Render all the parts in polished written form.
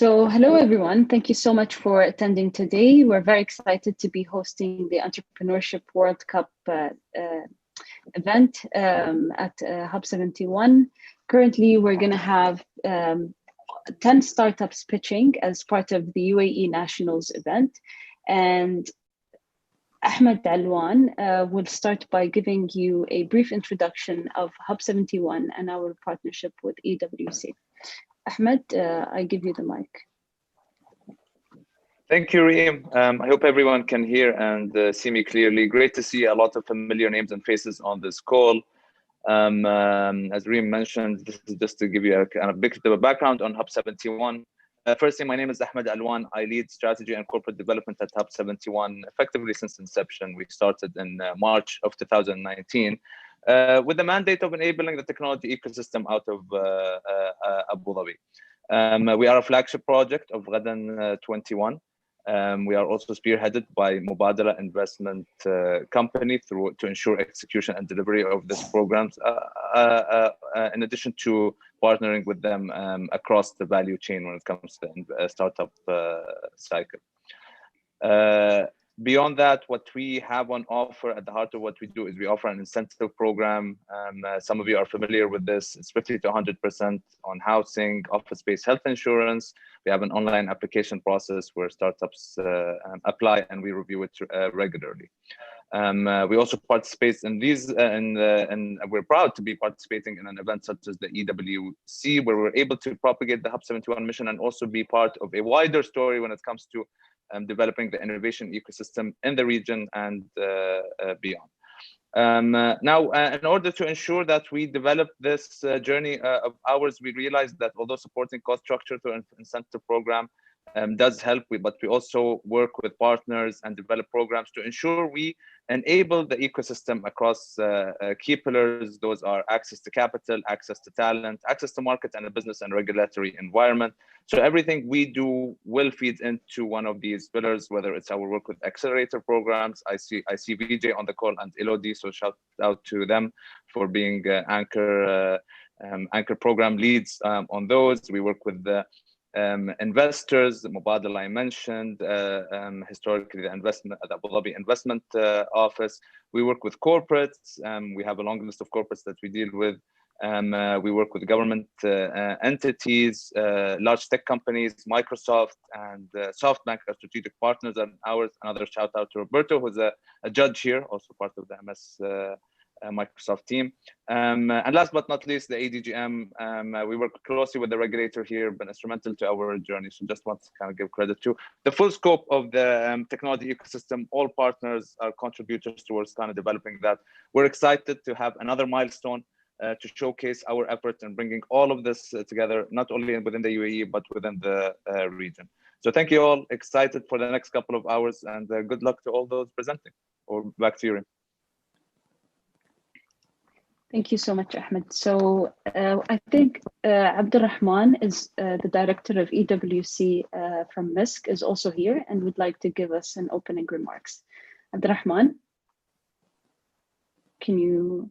Hello everyone. Thank you so much for attending today. We're very excited to be hosting the Entrepreneurship World Cup event at Hub 71. Currently, we're going to have 10 startups pitching as part of the UAE Nationals event. And Ahmed Alwan will start by giving you a brief introduction of Hub 71 and our partnership with EWC. Ahmed, I give you the mic. Thank you, Reem. I hope everyone can hear and see me clearly. Great to see a lot of familiar names and faces on this call. As Reem mentioned, this is just to give you a kind of bit of a background on Hub 71. Firstly, my name is Ahmed Alwan. I lead strategy and corporate development at Hub 71 effectively since inception. We started in March of 2019 with the mandate of enabling the technology ecosystem out of Abu Dhabi. We are a flagship project of Ghadan 21. We are also spearheaded by Mubadala Investment Company to ensure execution and delivery of these programs, in addition to partnering with them across the value chain when it comes to the startup cycle. Beyond that, what we have on offer at the heart of what we do is we offer an incentive program. Some of you are familiar with this. It's 50 to 100% on housing, office-based health insurance. We have an online application process where startups apply and we review it regularly. We also participate in these, and we're proud to be participating in an event such as the EWC, where we're able to propagate the Hub 71 mission and also be part of a wider story when it comes to developing the innovation ecosystem in the region and beyond. Now, in order to ensure that we develop this journey of ours, we realized that although supporting cost structure through an incentive program does help, but we also work with partners and develop programs to ensure we enable the ecosystem across key pillars. Those are access to capital, access to talent, access to market, and a business and regulatory environment. So everything we do will feed into one of these pillars, whether it's our work with accelerator programs. I see VJ on the call and Elodie, so shout out to them for being anchor program leads on those. We work with the investors, the Mubadala I mentioned, historically the investment at Abu Dhabi Investment Office. We work with corporates. We have a long list of corporates that we deal with. We work with government entities, large tech companies, Microsoft and SoftBank are strategic partners of ours. Another shout out to Roberto, who's a judge here, also part of the MS Microsoft team. And last but not least, the ADGM. We work closely with the regulator here, been instrumental to our journey. So just want to kind of give credit to the full scope of the technology ecosystem. All partners are contributors towards kind of developing that. We're excited to have another milestone to showcase our efforts in bringing all of this together, not only within the UAE, but within the region. So thank you all. Excited for the next couple of hours, and good luck to all those presenting. Or back to you. Thank you so much, Ahmed. So I think Abdurrahman is the director of EWC from Misk is also here and would like to give us an opening remarks. Abdurrahman, can you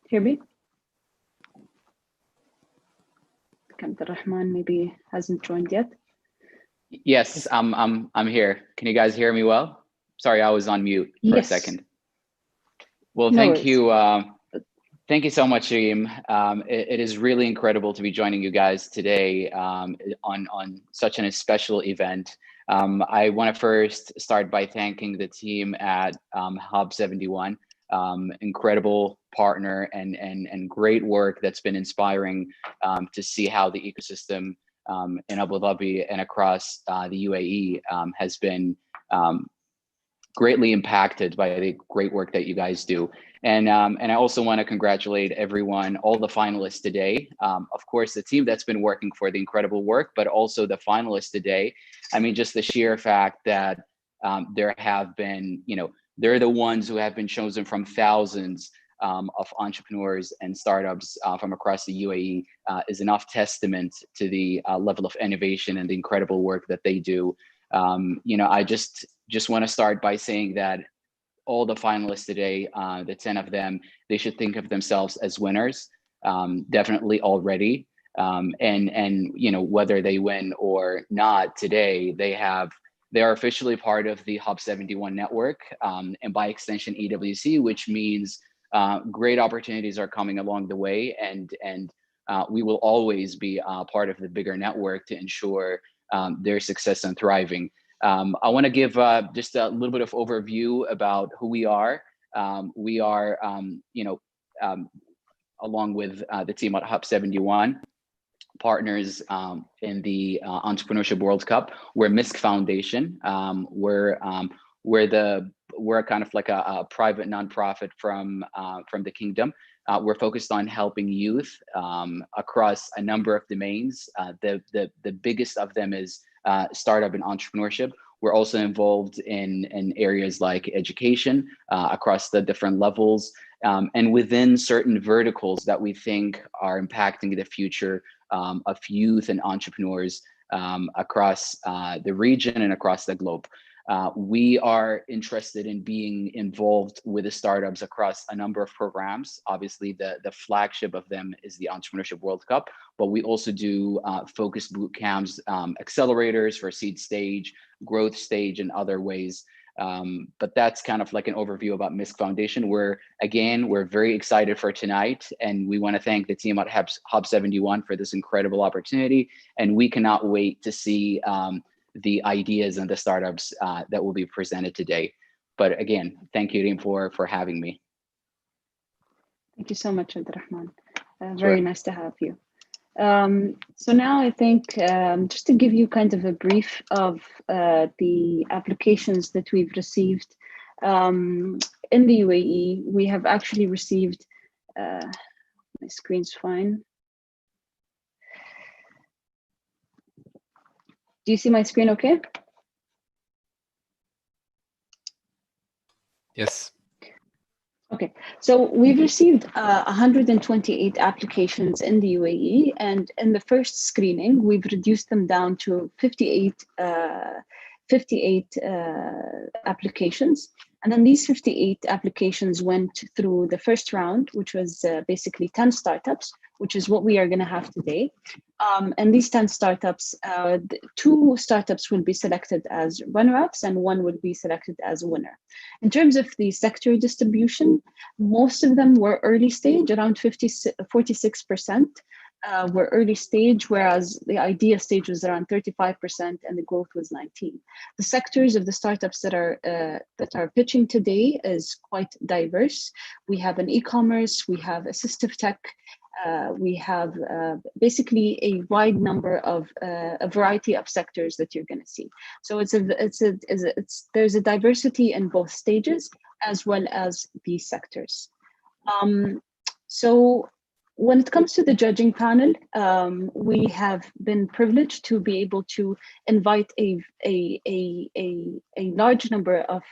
hear me? Abdurrahman maybe hasn't joined yet. Yes, I'm here. Can you guys hear me well? Sorry, I was on mute for a second. Well, thank you. Thank you so much, Reem. It is really incredible to be joining you guys today on such an special event. I want to first start by thanking the team at Hub 71. Incredible partner and great work that's been inspiring to see how the ecosystem in Abu Dhabi and across the UAE has been greatly impacted by the great work that you guys do. And I also want to congratulate everyone, all the finalists today. Of course, the team that's been working for the incredible work, but also the finalists today. I mean, just the sheer fact that there have been, they're the ones who have been chosen from thousands of entrepreneurs and startups from across the UAE is enough testament to the level of innovation and the incredible work that they do. I just want to start by saying that all the finalists today, the 10 of them, they should think of themselves as winners, definitely already. And you know, whether they win or not today, they are officially part of the Hub 71 network, and by extension EWC, which means great opportunities are coming along the way, and we will always be part of the bigger network to ensure their success and thriving. I want to give just a little bit of overview about who we are. We are, you know, along with the team at Hub 71, partners in the Entrepreneurship World Cup. We're Misk Foundation. We're kind of like a private nonprofit from the kingdom. We're focused on helping youth across a number of domains. The biggest of them is startup and entrepreneurship. We're also involved in areas like education across the different levels, and within certain verticals that we think are impacting the future of youth and entrepreneurs across the region and across the globe. We are interested in being involved with the startups across a number of programs. Obviously, the flagship of them is the Entrepreneurship World Cup, but we also do focused boot camps, accelerators for seed stage, growth stage, and other ways. But that's kind of like an overview about Misk Foundation. We're very excited for tonight, and we want to thank the team at Hub 71 for this incredible opportunity, and we cannot wait to see the ideas and the startups that will be presented today. But again, thank you, Reem, for having me. Thank you so much, Abdurrahman. Very nice to have you. So now I think just to give you kind of a brief of the applications that we've received in the UAE, we have actually received, my screen's fine. Do you see my screen okay? Yes. Okay, so we've received 128 applications in the UAE, and in the first screening, we've reduced them down to 58 applications. And then these 58 applications went through the first round, which was basically 10 startups, which is what we are going to have today. And these 10 startups, 2 startups will be selected as runner-ups and 1 would be selected as a winner. In terms of the sector distribution, most of them were early stage, around 46% were early stage, whereas the idea stage was around 35% and the growth was 19%. The sectors of the startups that are pitching today is quite diverse. We have an e-commerce, we have assistive tech, we have basically a wide number of a variety of sectors that you're going to see. So there's a diversity in both stages as well as these sectors. So when it comes to the judging panel, we have been privileged to be able to invite a large number of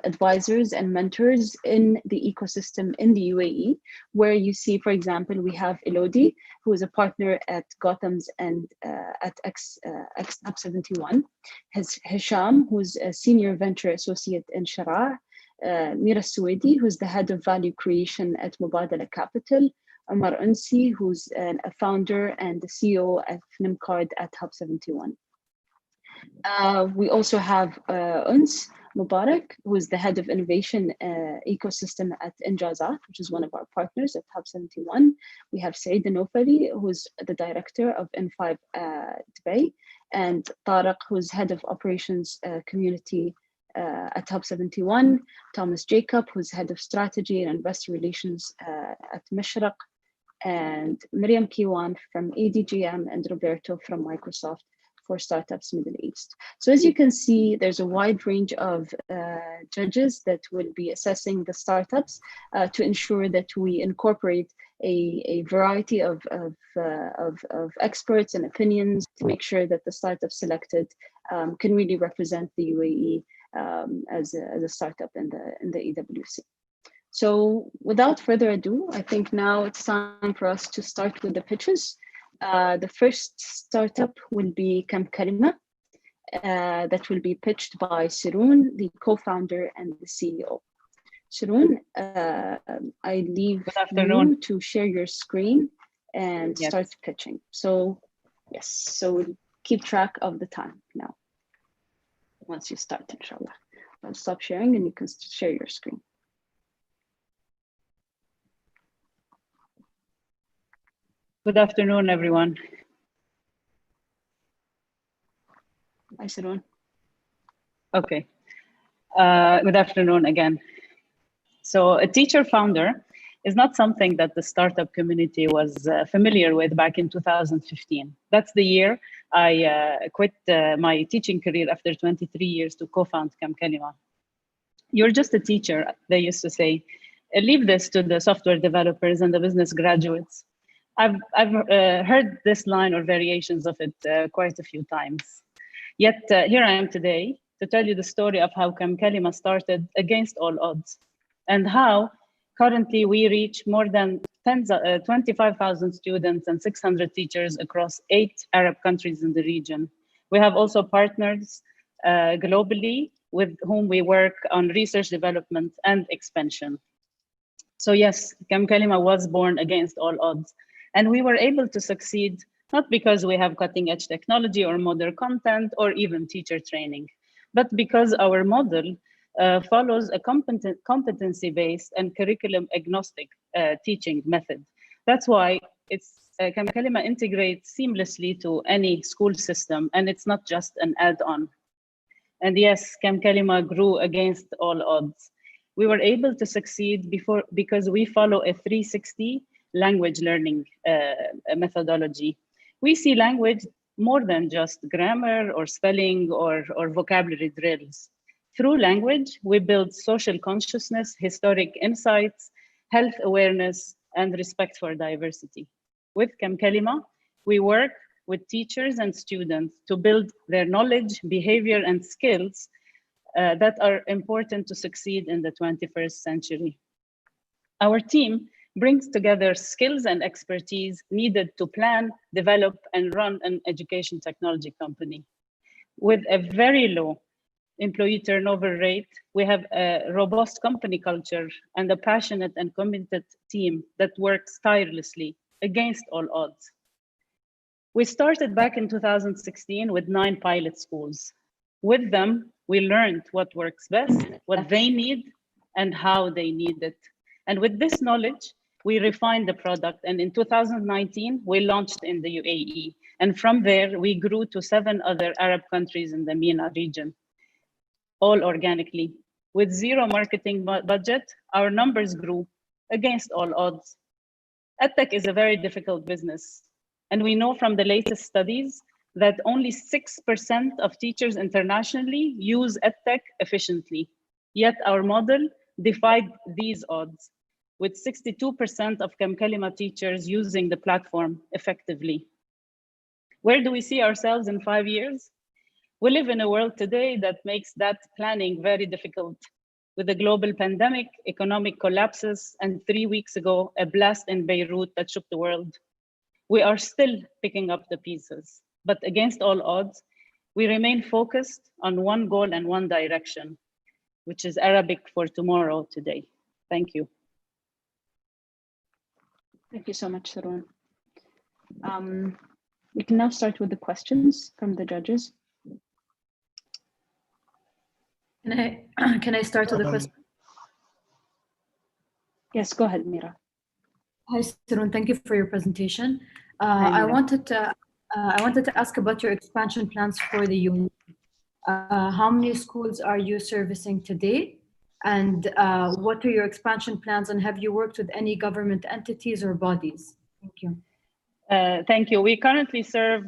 advisors and mentors in the ecosystem in the UAE, where you see, for example, we have Elodie, who is a partner at Gotham's and at Hub 71, Hisham, who's a senior venture associate in Shara, Mira Suwedi, who's the head of value creation at Mubadala Capital, Omar Unsi, who's a founder and the CEO at Nimcard at Hub 71. We also have Uns Mubarak, who is the head of innovation ecosystem at Injazat, which is one of our partners at Hub 71. We have Saeed Anofali, who's the director of N5 Dubai, and Tariq, who's head of operations community at Hub 71, Thomas Jacob, who's head of strategy and investor relations at Mishraq, and Miriam Kiwan from ADGM, and Roberto from Microsoft for Startups Middle East. So as you can see, there's a wide range of judges that will be assessing the startups to ensure that we incorporate a variety of experts and opinions to make sure that the startup selected can really represent the UAE as a startup in the EWC. So without further ado, I think now it's time for us to start with the pitches. The first startup will be Kam Kalima, that will be pitched by Siroon, the co-founder and the CEO. Siroon, I leave you to share your screen and start pitching. So yes, so we'll keep track of the time now. Once you start, inshallah. I'll stop sharing and you can share your screen. Good afternoon, everyone. Hi, Sarun. Okay. Good afternoon again. So a teacher founder is not something that the startup community was familiar with back in 2015. That's the year I quit my teaching career after 23 years to co-found Kam Kalima. You're just a teacher, they used to say. Leave this to the software developers and the business graduates. I've heard this line or variations of it quite a few times. Yet here I am today to tell you the story of how Kam Kalima started against all odds, and how currently we reach more than 25,000 students and 600 teachers across 8 Arab countries in the region. We have also partners globally with whom we work on research development and expansion. So yes, Kam Kalima was born against all odds, and we were able to succeed not because we have cutting edge technology or modern content or even teacher training, but because our model follows a competency-based and curriculum-agnostic teaching method. That's why Kam Kalima integrates seamlessly to any school system, and it's not just an add-on. And yes, Kam Kalima grew against all odds. We were able to succeed because we follow a 360 language learning methodology. We see language more than just grammar or spelling or vocabulary drills. Through language, we build social consciousness, historic insights, health awareness, and respect for diversity. With Kam Kalima, we work with teachers and students to build their knowledge, behavior, and skills that are important to succeed in the 21st century. Our team brings together skills and expertise needed to plan, develop, and run an education technology company. With a very low employee turnover rate, we have a robust company culture and a passionate and committed team that works tirelessly against all odds. We started back in 2016 with 9 pilot schools. With them, we learned what works best, what they need, and how they need it. And with this knowledge, we refined the product. And in 2019, we launched in the UAE. And from there, we grew to 7 other Arab countries in the MENA region, all organically. With zero marketing budget, our numbers grew against all odds. EdTech is a very difficult business. And we know from the latest studies that only 6% of teachers internationally use EdTech efficiently. Yet our model defied these odds, with 62% of Kam Kalima teachers using the platform effectively. Where do we see ourselves in 5 years? We live in a world today that makes that planning very difficult. With the global pandemic, economic collapses, and 3 weeks ago, a blast in Beirut that shook the world. We are still picking up the pieces, but against all odds, we remain focused on one goal and one direction, which is Arabic for tomorrow today. Thank you. Thank you so much, Sarun. We can now start with the questions from the judges. Can I start with the question? Yes, go ahead, Mira. Hi, Sarun. Thank you for your presentation. I wanted to ask about your expansion plans for the UAE. How many schools are you servicing today? And what are your expansion plans? And have you worked with any government entities or bodies? Thank you. Thank you. We currently serve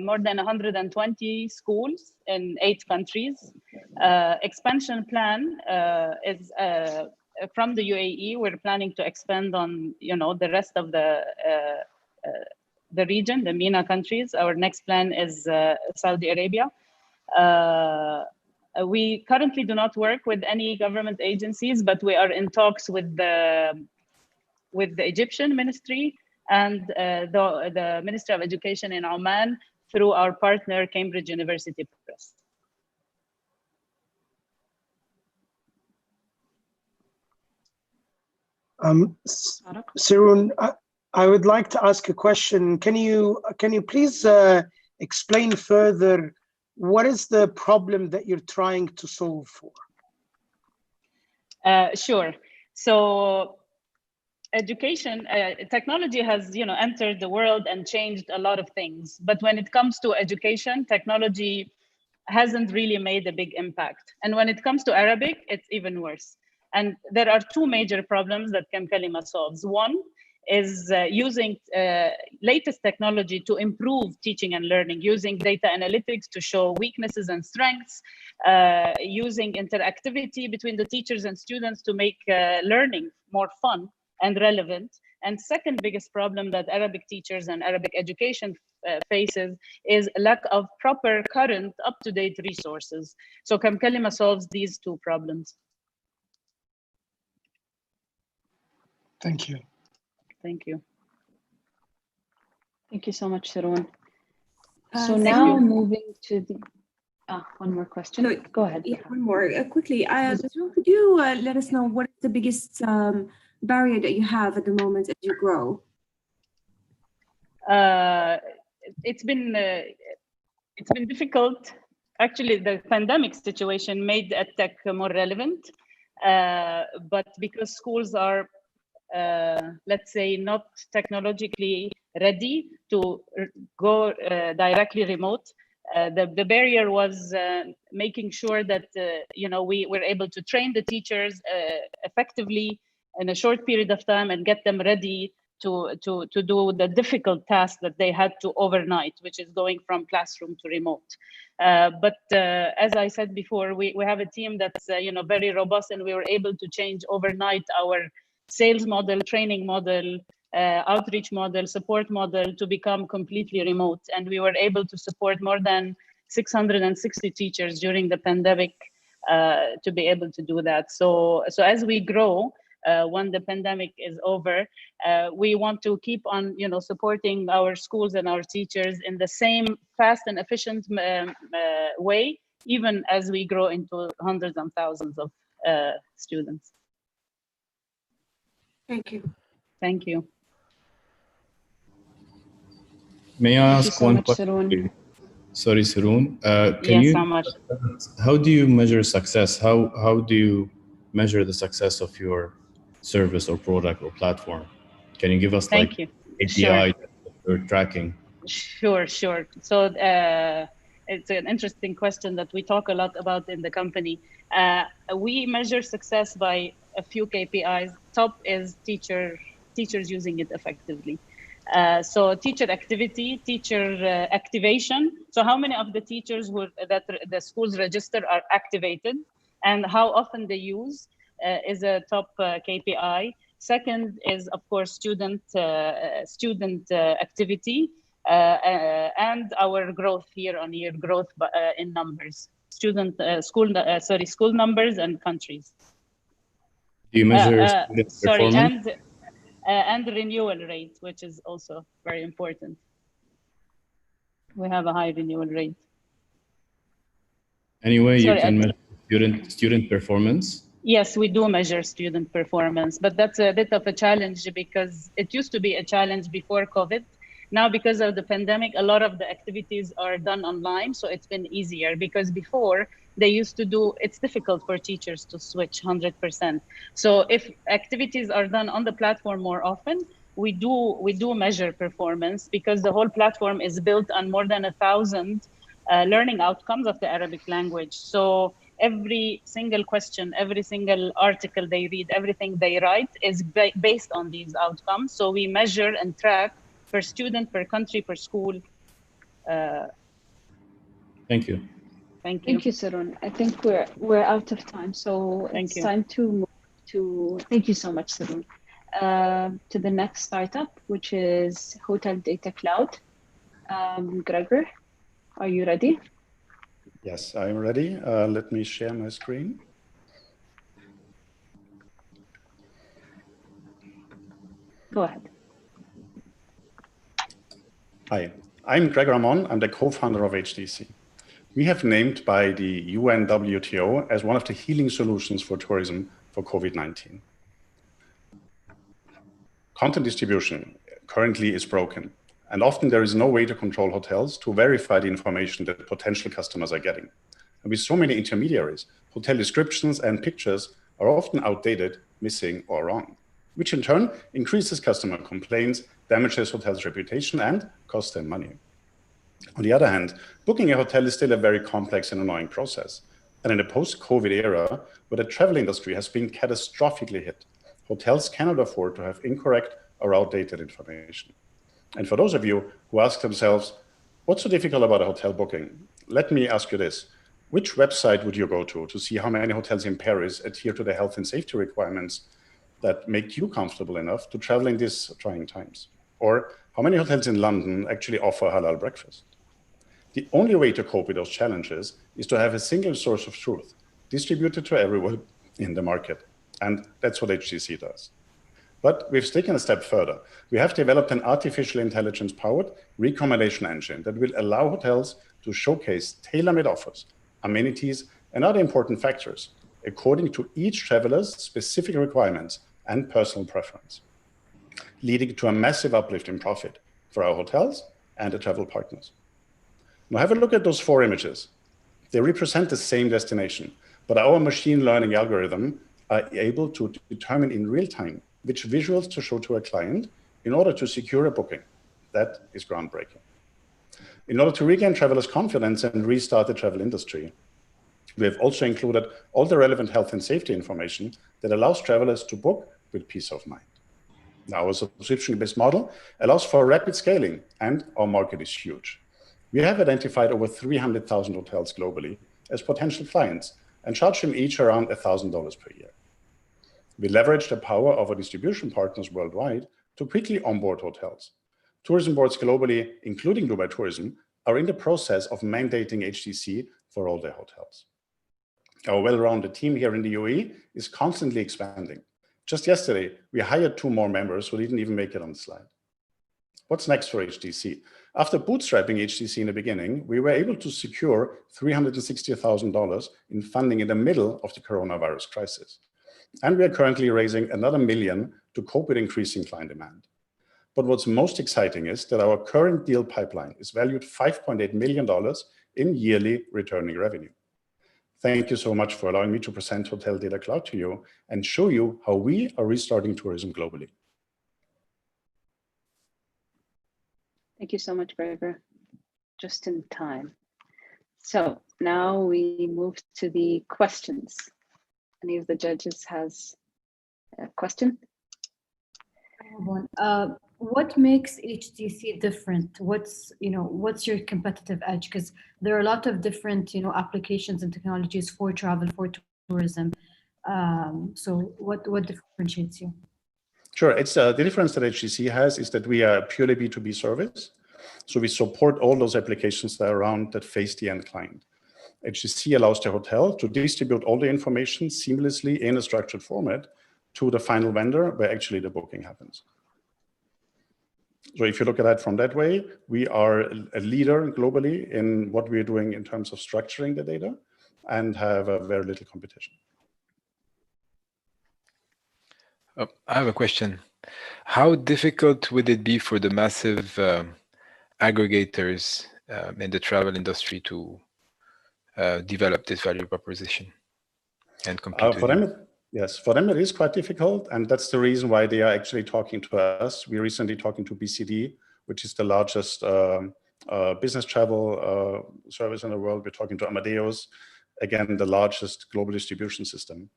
more than 120 schools in 8 countries. Expansion plan is from the UAE. We're planning to expand on, the rest of the region, the MENA countries. Our next plan is Saudi Arabia. We currently do not work with any government agencies, but we are in talks with the Egyptian ministry and the Ministry of Education in Oman through our partner, Cambridge University Press. Sarun, I would like to ask a question. Can you please explain further what is the problem that you're trying to solve for? Sure. So education, technology has entered the world and changed a lot of things. But when it comes to education, technology hasn't really made a big impact. And when it comes to Arabic, it's even worse. And there are two major problems that Kam Kalima solves. One is using latest technology to improve teaching and learning, using data analytics to show weaknesses and strengths, using interactivity between the teachers and students to make learning more fun and relevant. And second biggest problem that Arabic teachers and Arabic education faces is a lack of proper, current, up-to-date resources. So Kam Kalima solves these two problems. Thank you. Thank you. Thank you so much, Saroon. So now moving to the, one more question. No, go ahead. Yeah, one more. Quickly, Saroon, could you let us know what is the biggest barrier that you have at the moment as you grow? It's been difficult. Actually, the pandemic situation made EdTech more relevant, but because schools are let's say, not technologically ready to go directly remote. The barrier was making sure that we were able to train the teachers effectively in a short period of time and get them ready to do the difficult task that they had to overnight, which is going from classroom to remote. But as I said before, we have a team that's very robust, and we were able to change overnight our sales model, training model, outreach model, support model to become completely remote. And we were able to support more than 660 teachers during the pandemic to be able to do that. So as we grow, when the pandemic is over, we want to keep on supporting our schools and our teachers in the same fast and efficient way, even as we grow into hundreds and thousands of students. Thank you. Thank you. May I ask one question? Sorry, Saroon. How do you measure success? How do you measure the success of your service or product or platform? Can you give us API that you're tracking? Sure. So it's an interesting question that we talk a lot about in the company. We measure success by a few KPIs. Top is teachers using it effectively. So teacher activity, teacher activation. So how many of the teachers that the schools register are activated, and how often they use is a top KPI. Second is, of course, student activity and our growth year-on-year growth in numbers, school numbers and countries. Do you measure performance? And renewal rate, which is also very important. We have a high renewal rate. Anyway, you can measure student performance? Yes, we do measure student performance, but that's a bit of a challenge because it used to be a challenge before COVID. Now, because of the pandemic, a lot of the activities are done online, so it's been easier because before they used to do, it's difficult for teachers to switch 100%. So if activities are done on the platform more often, we do measure performance because the whole platform is built on more than 1,000 learning outcomes of the Arabic language. So every single question, every single article they read, everything they write is based on these outcomes. So we measure and track per student, per country, per school. Thank you. Thank you. Thank you, Saroon. I think we're out of time, so it's time to move to. Thank you so much, Saroon. To the next startup, which is Hotel Data Cloud. Gregor, are you ready? Yes, I'm ready. Let me share my screen. Go ahead. Hi, I'm Gregor Amon. I'm the co-founder of HDC. We have named by the UN WTO as one of the healing solutions for tourism for COVID-19. Content distribution. currently is broken. And often there is no way to control hotels to verify the information that potential customers are getting. And with so many intermediaries, hotel descriptions and pictures are often outdated, missing, or wrong, which in turn increases customer complaints, damages hotels' reputation, and costs them money. On the other hand, booking a hotel is still a very complex and annoying process. And in the post-COVID era, where the travel industry has been catastrophically hit, hotels cannot afford to have incorrect or outdated information. And for those of you who ask themselves, what's so difficult about a hotel booking? Let me ask you this. Which website would you go to see how many hotels in Paris adhere to the health and safety requirements that make you comfortable enough to travel in these trying times? Or how many hotels in London actually offer halal breakfast? The only way to cope with those challenges is to have a single source of truth distributed to everyone in the market. And that's what HTC does. But we've taken a step further. We have developed an artificial intelligence-powered recommendation engine that will allow hotels to showcase tailor-made offers, amenities, and other important factors according to each traveler's specific requirements and personal preference, leading to a massive uplift in profit for our hotels and the travel partners. Now have a look at those 4 images. They represent the same destination, but our machine learning algorithm are able to determine in real time which visuals to show to a client in order to secure a booking. That is groundbreaking. In order to regain travelers' confidence and restart the travel industry, we have also included all the relevant health and safety information that allows travelers to book with peace of mind. Now, our subscription-based model allows for rapid scaling, and our market is huge. We have identified over 300,000 hotels globally as potential clients and charge them each around $1,000 per year. We leverage the power of our distribution partners worldwide to quickly onboard hotels. Tourism boards globally, including Dubai Tourism, are in the process of mandating HTC for all their hotels. Our well-rounded team here in the UAE is constantly expanding. Just yesterday, we hired 2 more members who didn't even make it on the slide. What's next for HTC? After bootstrapping HTC in the beginning, we were able to secure $360,000 in funding in the middle of the coronavirus crisis. And we are currently raising another $1 million to cope with increasing client demand. But what's most exciting is that our current deal pipeline is valued $5.8 million in yearly returning revenue. Thank you so much for allowing me to present Hotel Data Cloud to you and show you how we are restarting tourism globally. Thank you so much, Gregor. Just in time. So now we move to the questions. Any of the judges has a question? I have one. What makes HTC different? What's your competitive edge? Because there are a lot of different applications and technologies for travel, for tourism. So what differentiates you? Sure. It's the difference that HTC has is that we are purely B2B service. So we support all those applications that are around that face the end client. HTC allows the hotel to distribute all the information seamlessly in a structured format to the final vendor where actually the booking happens. So if you look at that from that way, we are a leader globally in what we're doing in terms of structuring the data and have a very little competition. I have a question. How difficult would it be for the massive aggregators in the travel industry to develop this value proposition and compete with you? Yes, for them it is quite difficult, and that's the reason why they are actually talking to us. We recently talking to BCD, which is the largest business travel service in the world. We're talking to Amadeus, again, the largest global distribution system,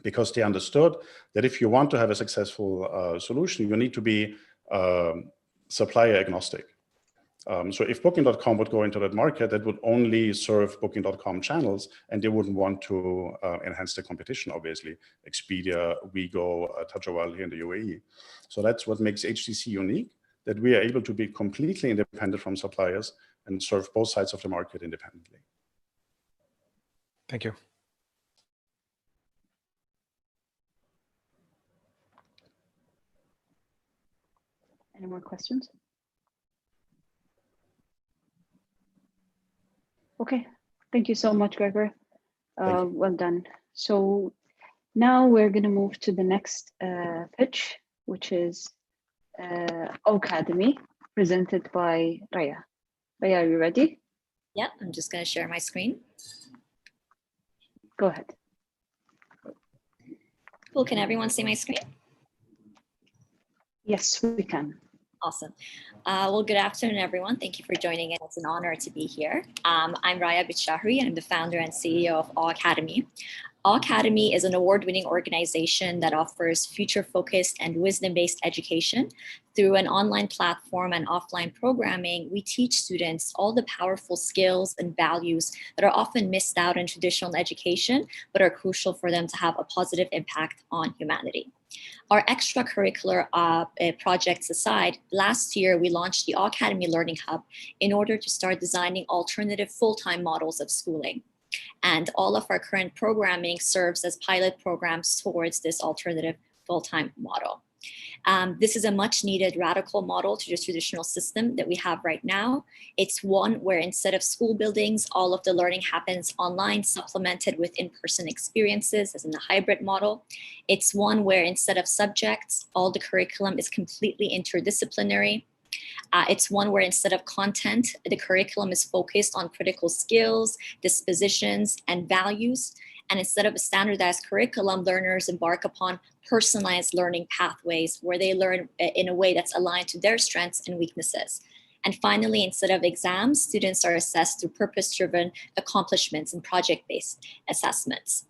because they understood that if you want to have a successful solution, you need to be supplier agnostic. So if Booking.com would go into that market, that would only serve Booking.com channels, and they wouldn't want to enhance the competition, obviously. Expedia, Wigo, Tajawal here in the UAE. So that's what makes HTC unique, that we are able to be completely independent from suppliers and serve both sides of the market independently. Thank you. Any more questions? Okay, thank you so much, Gregor. Well done. So now we're going to move to the next pitch, which is Academy, presented by Raya. Raya, are you ready? Yep, I'm just going to share my screen. Go ahead. Cool, can everyone see my screen? Yes, we can. Awesome. Well, good afternoon, everyone. Thank you for joining in. It's an honor to be here. I'm Raya Bichahri, and I'm the founder and CEO of Academy. Academy is an award-winning organization that offers future-focused and wisdom-based education. Through an online platform and offline programming, we teach students all the powerful skills and values that are often missed out in traditional education, but are crucial for them to have a positive impact on humanity. Our extracurricular projects aside, last year we launched the Academy Learning Hub in order to start designing alternative full-time models of schooling. And all of our current programming serves as pilot programs towards this alternative full-time model. This is a much needed radical model to the traditional system that we have right now. It's one where instead of school buildings, all of the learning happens online, supplemented with in-person experiences as in the hybrid model. It's one where instead of subjects, all the curriculum is completely interdisciplinary. It's one where instead of content, the curriculum is focused on critical skills, dispositions, and values. And instead of a standardized curriculum, learners embark upon personalized learning pathways where they learn in a way that's aligned to their strengths and weaknesses. And finally, instead of exams, students are assessed through purpose-driven accomplishments and project-based assessments.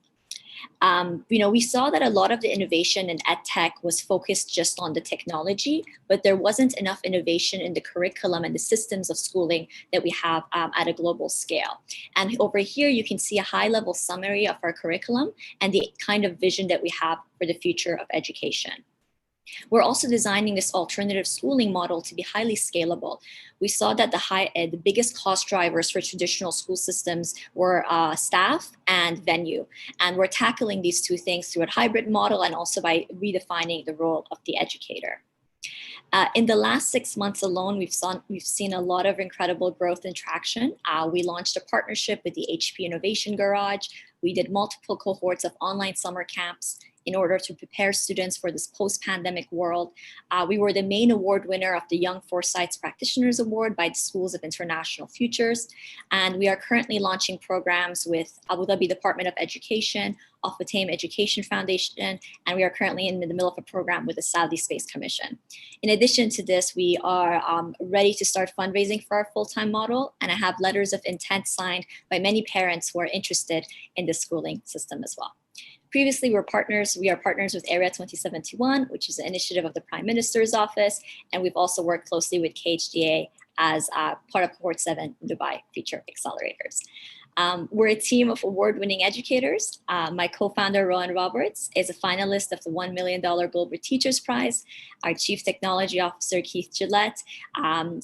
We saw that a lot of the innovation in EdTech was focused just on the technology, but there wasn't enough innovation in the curriculum and the systems of schooling that we have at a global scale. And over here, you can see a high-level summary of our curriculum and the kind of vision that we have for the future of education. We're also designing this alternative schooling model to be highly scalable. We saw that the biggest cost drivers for traditional school systems were staff and venue. And we're tackling these two things through a hybrid model and also by redefining the role of the educator. In the last 6 months alone, we've seen a lot of incredible growth and traction. We launched a partnership with the HP Innovation Garage. We did multiple cohorts of online summer camps in order to prepare students for this post-pandemic world. We were the main award winner of the Young Foresights Practitioners Award by the Schools of International Futures. And we are currently launching programs with Abu Dhabi Department of Education, Al Futtaim Education Foundation, and we are currently in the middle of a program with the Saudi Space Commission. In addition to this, we are ready to start fundraising for our full-time model, and I have letters of intent signed by many parents who are interested in the schooling system as well. Previously, we are partners with Area 2071, which is an initiative of the Prime Minister's Office, and we've also worked closely with KHDA as part of Cohort 7 Dubai Future Accelerators. We're a team of award-winning educators. My co-founder, Rowan Roberts, is a finalist of the $1 million Global Teachers Prize. Our Chief Technology Officer, Keith Gillette,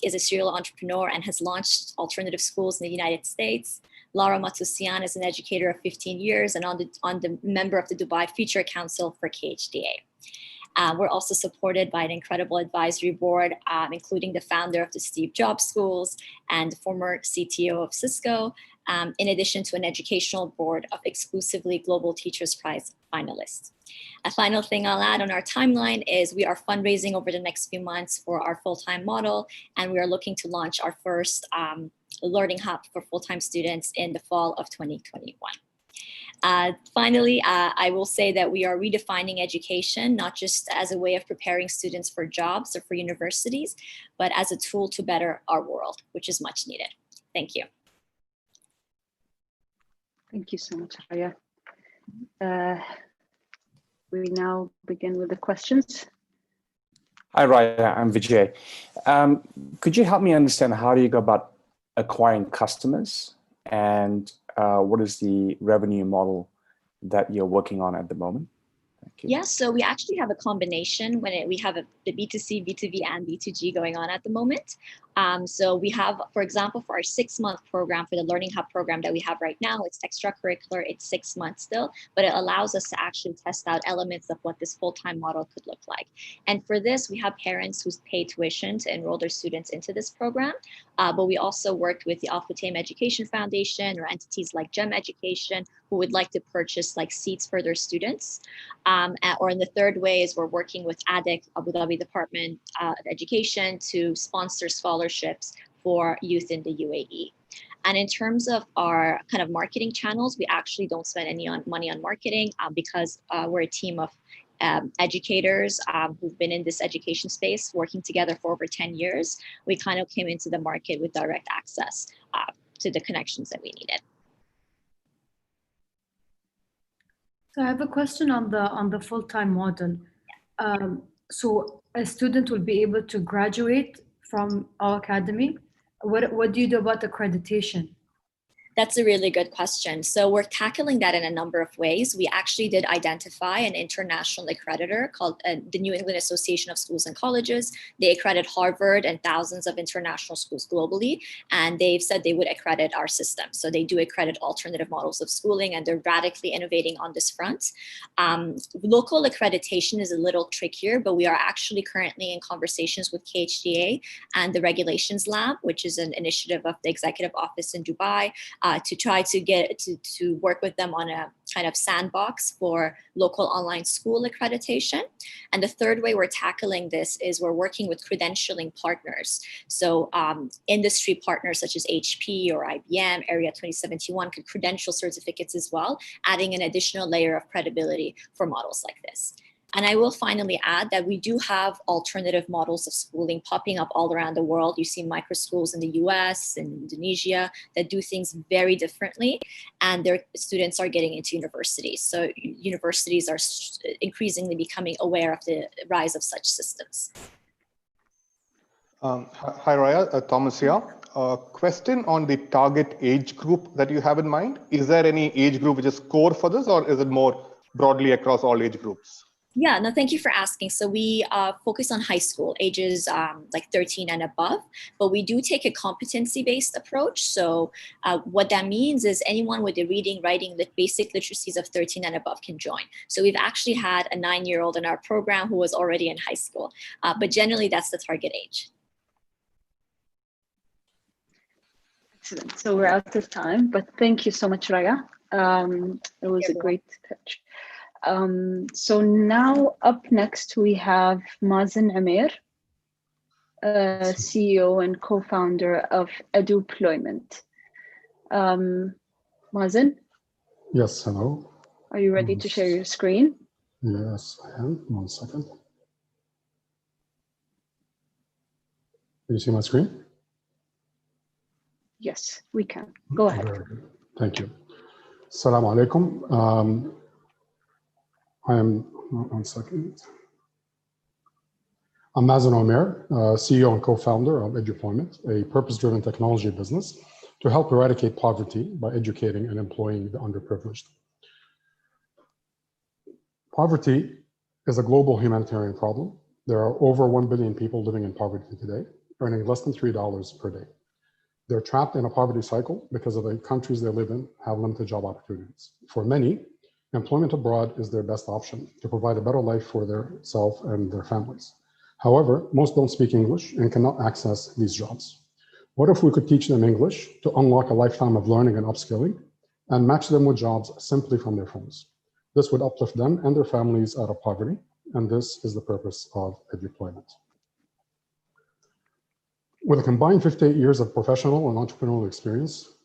is a serial entrepreneur and has launched alternative schools in the United States. Laura Matusian is an educator of 15 years and on the member of the Dubai Future Council for KHDA. We're also supported by an incredible advisory board, including the founder of the Steve Jobs Schools and the former CTO of Cisco, in addition to an educational board of exclusively Global Teachers Prize finalists. A final thing I'll add on our timeline is we are fundraising over the next few months for our full-time model, and we are looking to launch our first learning hub for full-time students in the fall of 2021. Finally, I will say that we are redefining education, not just as a way of preparing students for jobs or for universities, but as a tool to better our world, which is much needed. Thank you. Thank you so much, Raya. We now begin with the questions. Hi, Raya, I'm Vijay. Could you help me understand how do you go about acquiring customers, and what is the revenue model that you're working on at the moment? Yes, so we actually have a combination when we have the B2C, B2B, and B2G going on at the moment. So we have, for example, for our 6-month program, for the Learning Hub program that we have right now, it's extracurricular, it's 6 months still, but it allows us to actually test out elements of what this full-time model could look like. And for this, we have parents who pay tuition to enroll their students into this program, but we also worked with the Al Futtaim Education Foundation or entities like GEM Education who would like to purchase like seats for their students. Or in the third way is we're working with ADEC, Abu Dhabi Department of Education, to sponsor scholarships for youth in the UAE. And in terms of our kind of marketing channels, we actually don't spend any money on marketing because we're a team of educators who've been in this education space working together for over 10 years. We kind of came into the market with direct access to the connections that we needed. So I have a question on the full-time model. So a student will be able to graduate from our academy. What do you do about accreditation? That's a really good question. So we're tackling that in a number of ways. We actually did identify an international accreditor called the New England Association of Schools and Colleges. They accredit Harvard and thousands of international schools globally, and they've said they would accredit our system. So they do accredit alternative models of schooling, and they're radically innovating on this front. Local accreditation is a little trickier, but we are actually currently in conversations with KHDA and the Regulations Lab, which is an initiative of the Executive Office in Dubai, to try to get to work with them on a kind of sandbox for local online school accreditation. And the third way we're tackling this is we're working with credentialing partners. So industry partners such as HP or IBM, Area 2071 could credential certificates as well, adding an additional layer of credibility for models like this. And I will finally add that we do have alternative models of schooling popping up all around the world. You see micro schools in the US and Indonesia that do things very differently, and their students are getting into universities. So universities are increasingly becoming aware of the rise of such systems. Hi, Raya, Thomas here. Question on the target age group that you have in mind. Is there any age group which is core for this, or is it more broadly across all age groups? Yeah, no, thank you for asking. So we focus on high school, ages like 13 and above, but we do take a competency-based approach. So what that means is anyone with the reading, writing, basic literacies of 13 and above can join. So we've actually had a 9-year-old in our program who was already in high school, but generally that's the target age. Excellent. So we're out of time, but thank you so much, Raya. It was a great pitch. So now up next we have Mazen Amir, CEO and co-founder of Eduployment. Mazen? Yes, hello. Are you ready to share your screen? Yes, I am. 1 second. Can you see my screen? Yes, we can. Go ahead. Very good. Thank you. Assalamu alaikum. I am, 1 second. I'm Mazen Omer, CEO and co-founder of Eduployment, a purpose-driven technology business to help eradicate poverty by educating and employing the underprivileged. Poverty is a global humanitarian problem. There are over 1 billion people living in poverty today, earning less than $3 per day. They're trapped in a poverty cycle because of the countries they live in have limited job opportunities. For many, employment abroad is their best option to provide a better life for themselves and their families. However, most don't speak English and cannot access these jobs. What if we could teach them English to unlock a lifetime of learning and upskilling and match them with jobs simply from their phones? This would uplift them and their families out of poverty, and this is the purpose of Eduployment. With a combined 58 years of professional and entrepreneurial experience,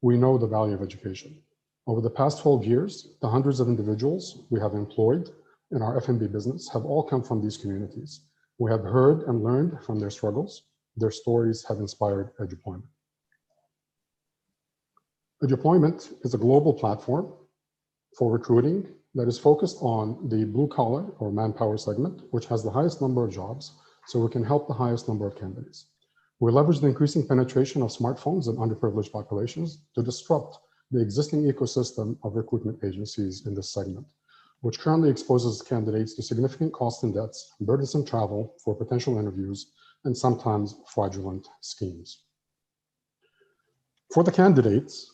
we know the value of education. Over the past 12 years, the hundreds of individuals we have employed in our F&B business have all come from these communities. We have heard and learned from their struggles. Their stories have inspired Eduployment. Eduployment is a global platform for recruiting that is focused on the blue collar or manpower segment, which has the highest number of jobs, so we can help the highest number of candidates. We leverage the increasing penetration of smartphones in underprivileged populations to disrupt the existing ecosystem of recruitment agencies in this segment, which currently exposes candidates to significant costs and debts, burdensome travel for potential interviews, and sometimes fraudulent schemes. For the candidates,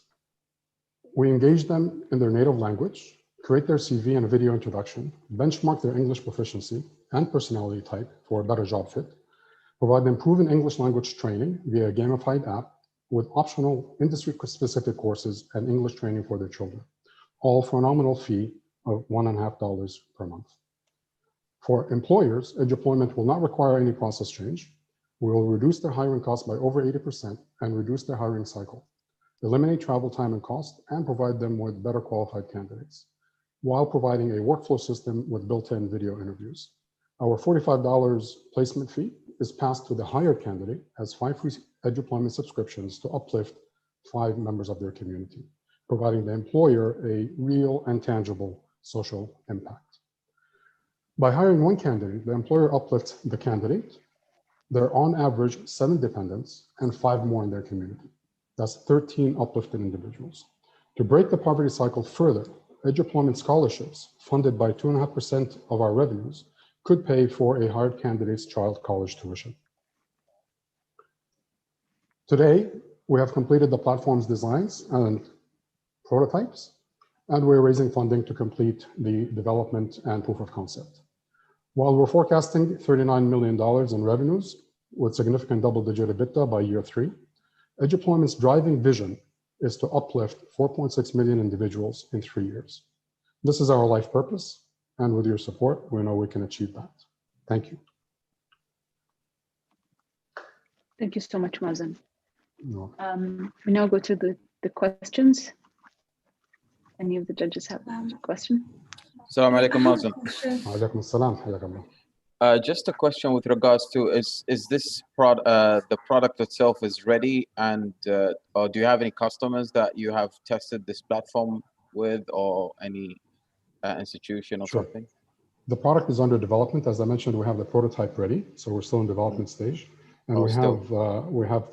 we engage them in their native language, create their CV and a video introduction, benchmark their English proficiency and personality type for a better job fit, provide them proven English language training via a gamified app with optional industry-specific courses and English training for their children. all for a nominal fee of $1.50 per month. For employers, Eduployment will not require any process change. We will reduce their hiring costs by over 80% and reduce their hiring cycle, eliminate travel time and cost, and provide them with better qualified candidates, while providing a workflow system with built-in video interviews. Our $45 placement fee is passed to the hired candidate as 5 free Eduployment subscriptions to uplift 5 members of their community, providing the employer a real and tangible social impact. By hiring one candidate, the employer uplifts the candidate. There are on average 7 dependents and 5 more in their community. That's 13 uplifted individuals. To break the poverty cycle further, Eduployment scholarships, funded by 2.5% of our revenues, could pay for a hired candidate's child college tuition. Today, we have completed the platform's designs and prototypes, and we're raising funding to complete the development and proof of concept. While we're forecasting $39 million in revenues with significant double-digit EBITDA by year 3, Eduployment's driving vision is to uplift 4.6 million individuals in 3 years. This is our life purpose, and with your support, we know we can achieve that. Thank you. Thank you so much, Mazen. We now go to the questions. Any of the judges have a question? Assalamu alaikum, Mazen. Alaikum assalam, hayakallah. Just a question with regards to, is this the product itself is ready, and or do you have any customers that you have tested this platform with, or any institution or something? The product is under development. As I mentioned, we have the prototype ready, so we're still in development stage. And we have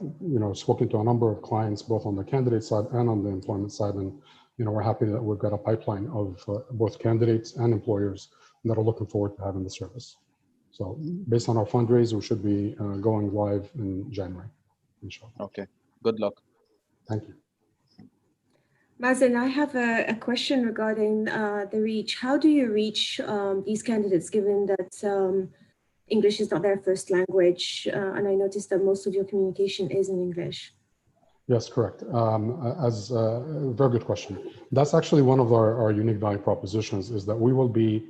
spoken to a number of clients, both on the candidate side and on the employment side, and we're happy that we've got a pipeline of both candidates and employers that are looking forward to having the service. So based on our fundraise, we should be going live in January, inshallah. Okay, good luck. Thank you. Mazen, I have a question regarding the reach. How do you reach these candidates, given that English is not their first language, and I noticed that most of your communication is in English? Yes, correct. Very good question. That's actually one of our unique value propositions, is that we will be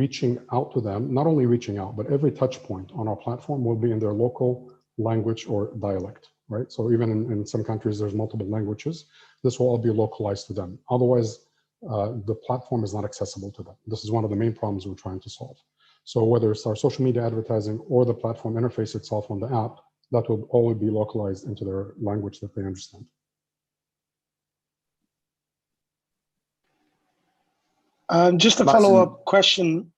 reaching out to them, not only reaching out, but every touch point on our platform will be in their local language or dialect, right? So even in some countries, there's multiple languages. This will all be localized to them. Otherwise, the platform is not accessible to them. This is one of the main problems we're trying to solve. So whether it's our social media advertising or the platform interface itself on the app, that will all be localized into their language that they understand. Just a follow-up question,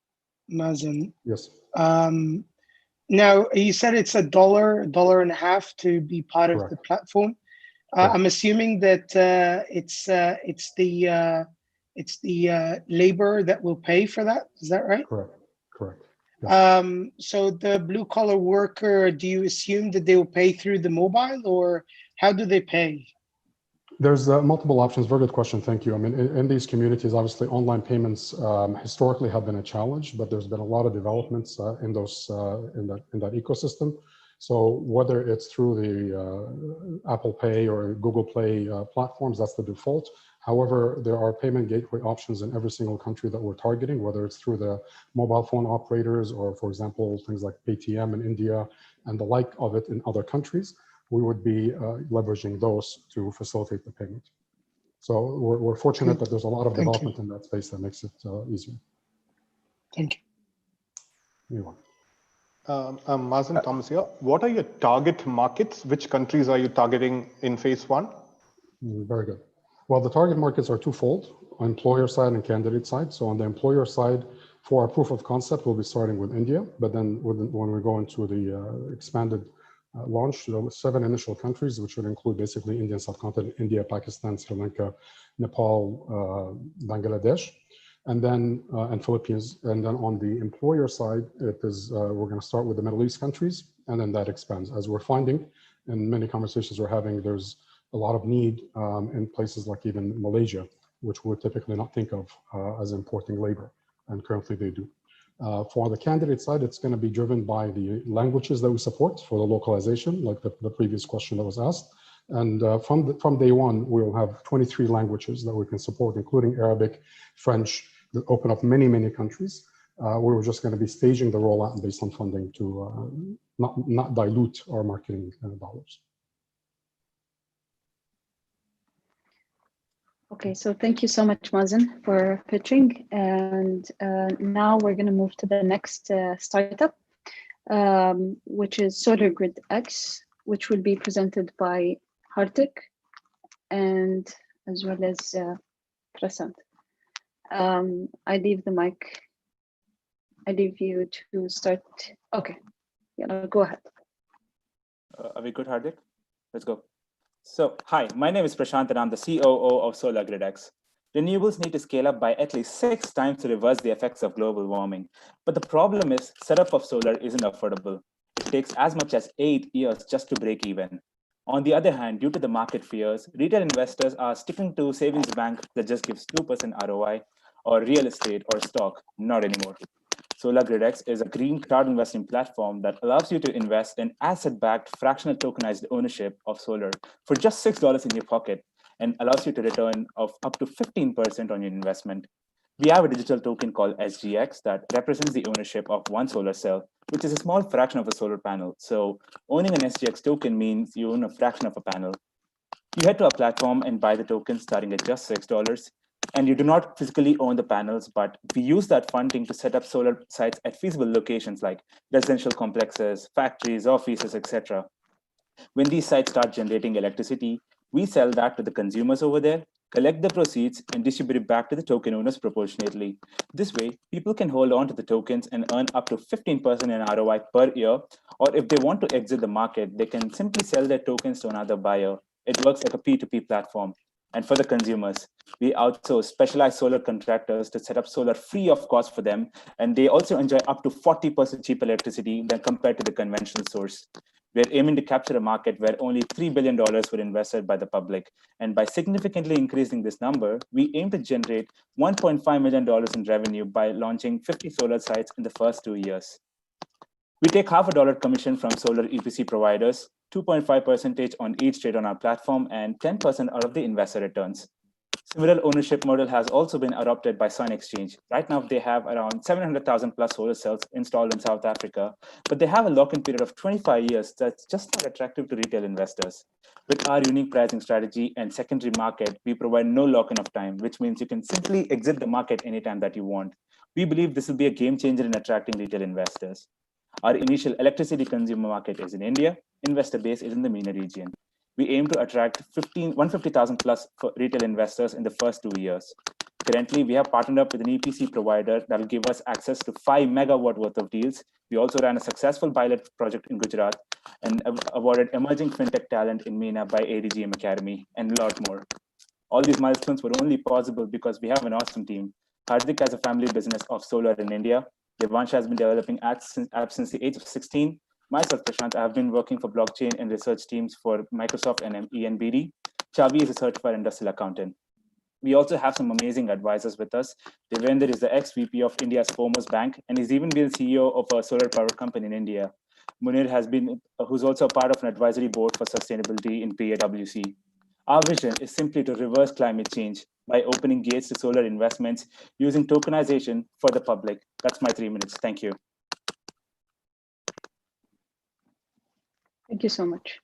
Mazen. Yes. Now, you said it's $1.50 to be part of the platform. I'm assuming that it's the labor that will pay for that. Is that right? Correct. Yes. So the blue-collar worker, do you assume that they will pay through the mobile, or how do they pay? There's multiple options. Very good question. Thank you. I mean, in these communities, obviously, online payments historically have been a challenge, but there's been a lot of developments in that ecosystem. So whether it's through the Apple Pay or Google Play platforms, that's the default. However, there are payment gateway options in every single country that we're targeting, whether it's through the mobile phone operators or, for example, things like Paytm in India and the like of it in other countries. We would be leveraging those to facilitate the payment. So we're fortunate that there's a lot of development in that space that makes it easier. Thank you. You're welcome. I'm Mazen Thomas here. What are your target markets? Which countries are you targeting in phase 1? Very good. Well, the target markets are twofold, employer side and candidate side. So on the employer side, for our proof of concept, we'll be starting with India, but then when we go into the expanded launch, 7 initial countries, which would include basically Indian subcontinent, India, Pakistan, Sri Lanka, Nepal, Bangladesh, and then and Philippines. And then on the employer side, it is we're going to start with the Middle East countries, and then that expands. As we're finding in many conversations we're having, there's a lot of need in places like even Malaysia, which we would typically not think of as importing labor, and currently they do. For the candidate side, it's going to be driven by the languages that we support for the localization, like the previous question that was asked. And from day one, we'll have 23 languages that we can support, including Arabic, French, that open up many, many countries. We're just going to be staging the rollout based on funding to not dilute our marketing dollars. Okay, so thank you so much, Mazen, for pitching. And now we're going to move to the next startup, which is Solar Grid X, which will be presented by Hartik and as well as Prasant. I leave the mic. I leave you to start. Okay, yeah, go ahead. Are we good, Hardik? Let's go. So, hi, my name is Prashant and I'm the COO of Solar Grid X. Renewables need to scale up by at least 6 times to reverse the effects of global warming. But the problem is setup of solar isn't affordable. It takes as much as 8 years just to break even. On the other hand, due to the market fears, retail investors are sticking to savings bank that just gives 2% ROI or real estate or stock, not anymore. Solar Grid X is a green crowd investing platform that allows you to invest in asset-backed fractional tokenized ownership of solar for just $6 in your pocket and allows you to return of up to 15% on your investment. We have a digital token called SGX that represents the ownership of one solar cell, which is a small fraction of a solar panel. So owning an SGX token means you own a fraction of a panel. You head to our platform and buy the token starting at just $6. And you do not physically own the panels, but we use that funding to set up solar sites at feasible locations like residential complexes, factories, offices, etc. When these sites start generating electricity, we sell that to the consumers over there, collect the proceeds, and distribute it back to the token owners proportionately. This way, people can hold on to the tokens and earn up to 15% in ROI per year, or if they want to exit the market, they can simply sell their tokens to another buyer. It works like a P2P platform. And for the consumers, we outsource specialized solar contractors to set up solar free of cost for them. And they also enjoy up to 40% cheaper electricity than compared to the conventional source. We're aiming to capture a market where only $3 billion were invested by the public. And by significantly increasing this number, we aim to generate $1.5 million in revenue by launching 50 solar sites in the first 2 years. We take $0.50 commission from solar EPC providers, 2.5% on each trade on our platform, and 10% out of the investor returns. Similar ownership model has also been adopted by Sun Exchange. Right now, they have around 700,000 plus solar cells installed in South Africa, but they have a lock-in period of 25 years that's just not attractive to retail investors. With our unique pricing strategy and secondary market, we provide no lock-in of time, which means you can simply exit the market anytime that you want. We believe this will be a game changer in attracting retail investors. Our initial electricity consumer market is in India. Investor base is in the MENA region. We aim to attract 150,000 plus retail investors in the first 2 years. Currently, we have partnered up with an EPC provider that will give us access to 5 megawatt worth of deals. We also ran a successful pilot project in Gujarat and awarded emerging fintech talent in MENA by ADGM Academy and a lot more. All these milestones were only possible because we have an awesome team. Hardik has a family business of solar in India. Devansh has been developing apps since the age of 16. Myself, Prashant, I have been working for blockchain and research teams for Microsoft and ENBD. Chavi is a certified industrial accountant. We also have some amazing advisors with us. Devender is the ex-VP of India's foremost bank, and he's even been CEO of a solar power company in India. Munir has been, who's also a part of an advisory board for sustainability in EWC. Our vision is simply to reverse climate change by opening gates to solar investments using tokenization for the public. That's my 3 minutes. Thank you. Thank you so much.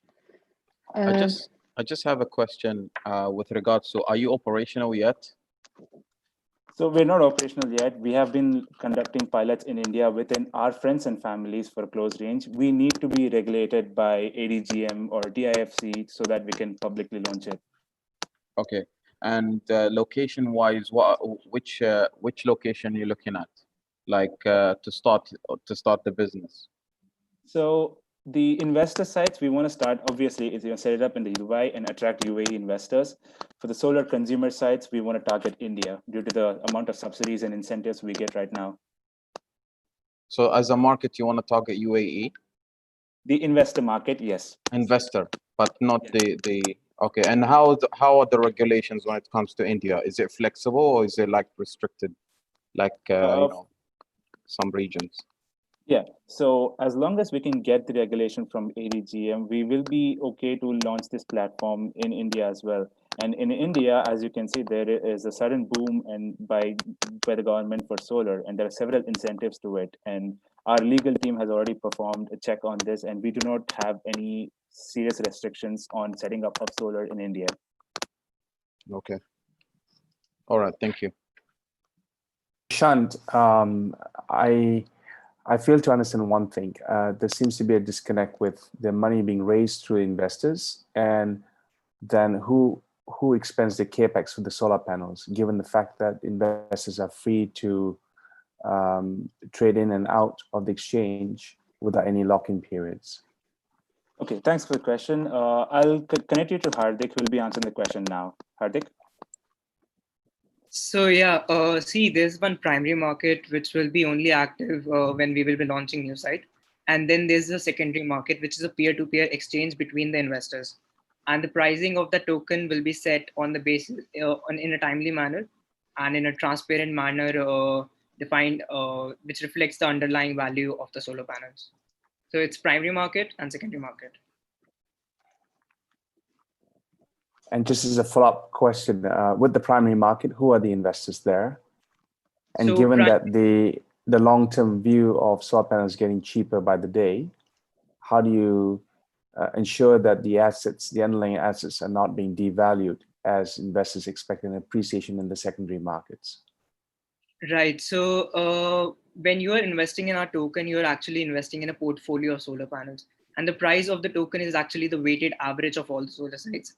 I just have a question with regards to, are you operational yet? So we're not operational yet. We have been conducting pilots in India within our friends and families for close range. We need to be regulated by ADGM or DIFC so that we can publicly launch it. Okay. And location-wise, which location are you looking at, like to start the business? So the investor sites we want to start, obviously, is set it up in the UAE and attract UAE investors. For the solar consumer sites, we want to target India due to the amount of subsidies and incentives we get right now. So as a market, you want to target UAE? The investor market, yes. Investor, but not the okay. And how are the regulations when it comes to India? Is it flexible or is it like restricted, like you know, some regions? Yeah, so as long as we can get the regulation from ADGM, we will be okay to launch this platform in India as well. And in India, as you can see, there is a sudden boom and by the government for solar, and there are several incentives to it. And our legal team has already performed a check on this, and we do not have any serious restrictions on setting up of solar in India. Okay. All right. Thank you. Shant, I fail to understand one thing. There seems to be a disconnect with the money being raised through investors and then who expends the capex for the solar panels, given the fact that investors are free to trade in and out of the exchange without any lock-in periods. Okay, thanks for the question. I'll connect you to Hardik, who will be answering the question now. Hardik? So yeah, see, there's one primary market which will be only active when we will be launching new site. And then there's a secondary market, which is a peer-to-peer exchange between the investors. And the pricing of the token will be set on the basis in a timely manner and in a transparent manner defined, which reflects the underlying value of the solar panels. So it's primary market and secondary market. And just as a follow-up question, with the primary market, who are the investors there? And so given that the long-term view of solar panels is getting cheaper by the day, how do you ensure that the assets, the underlying assets, are not being devalued as investors expect an appreciation in the secondary markets? Right. So when you are investing in our token, you are actually investing in a portfolio of solar panels. And the price of the token is actually the weighted average of all the solar sites.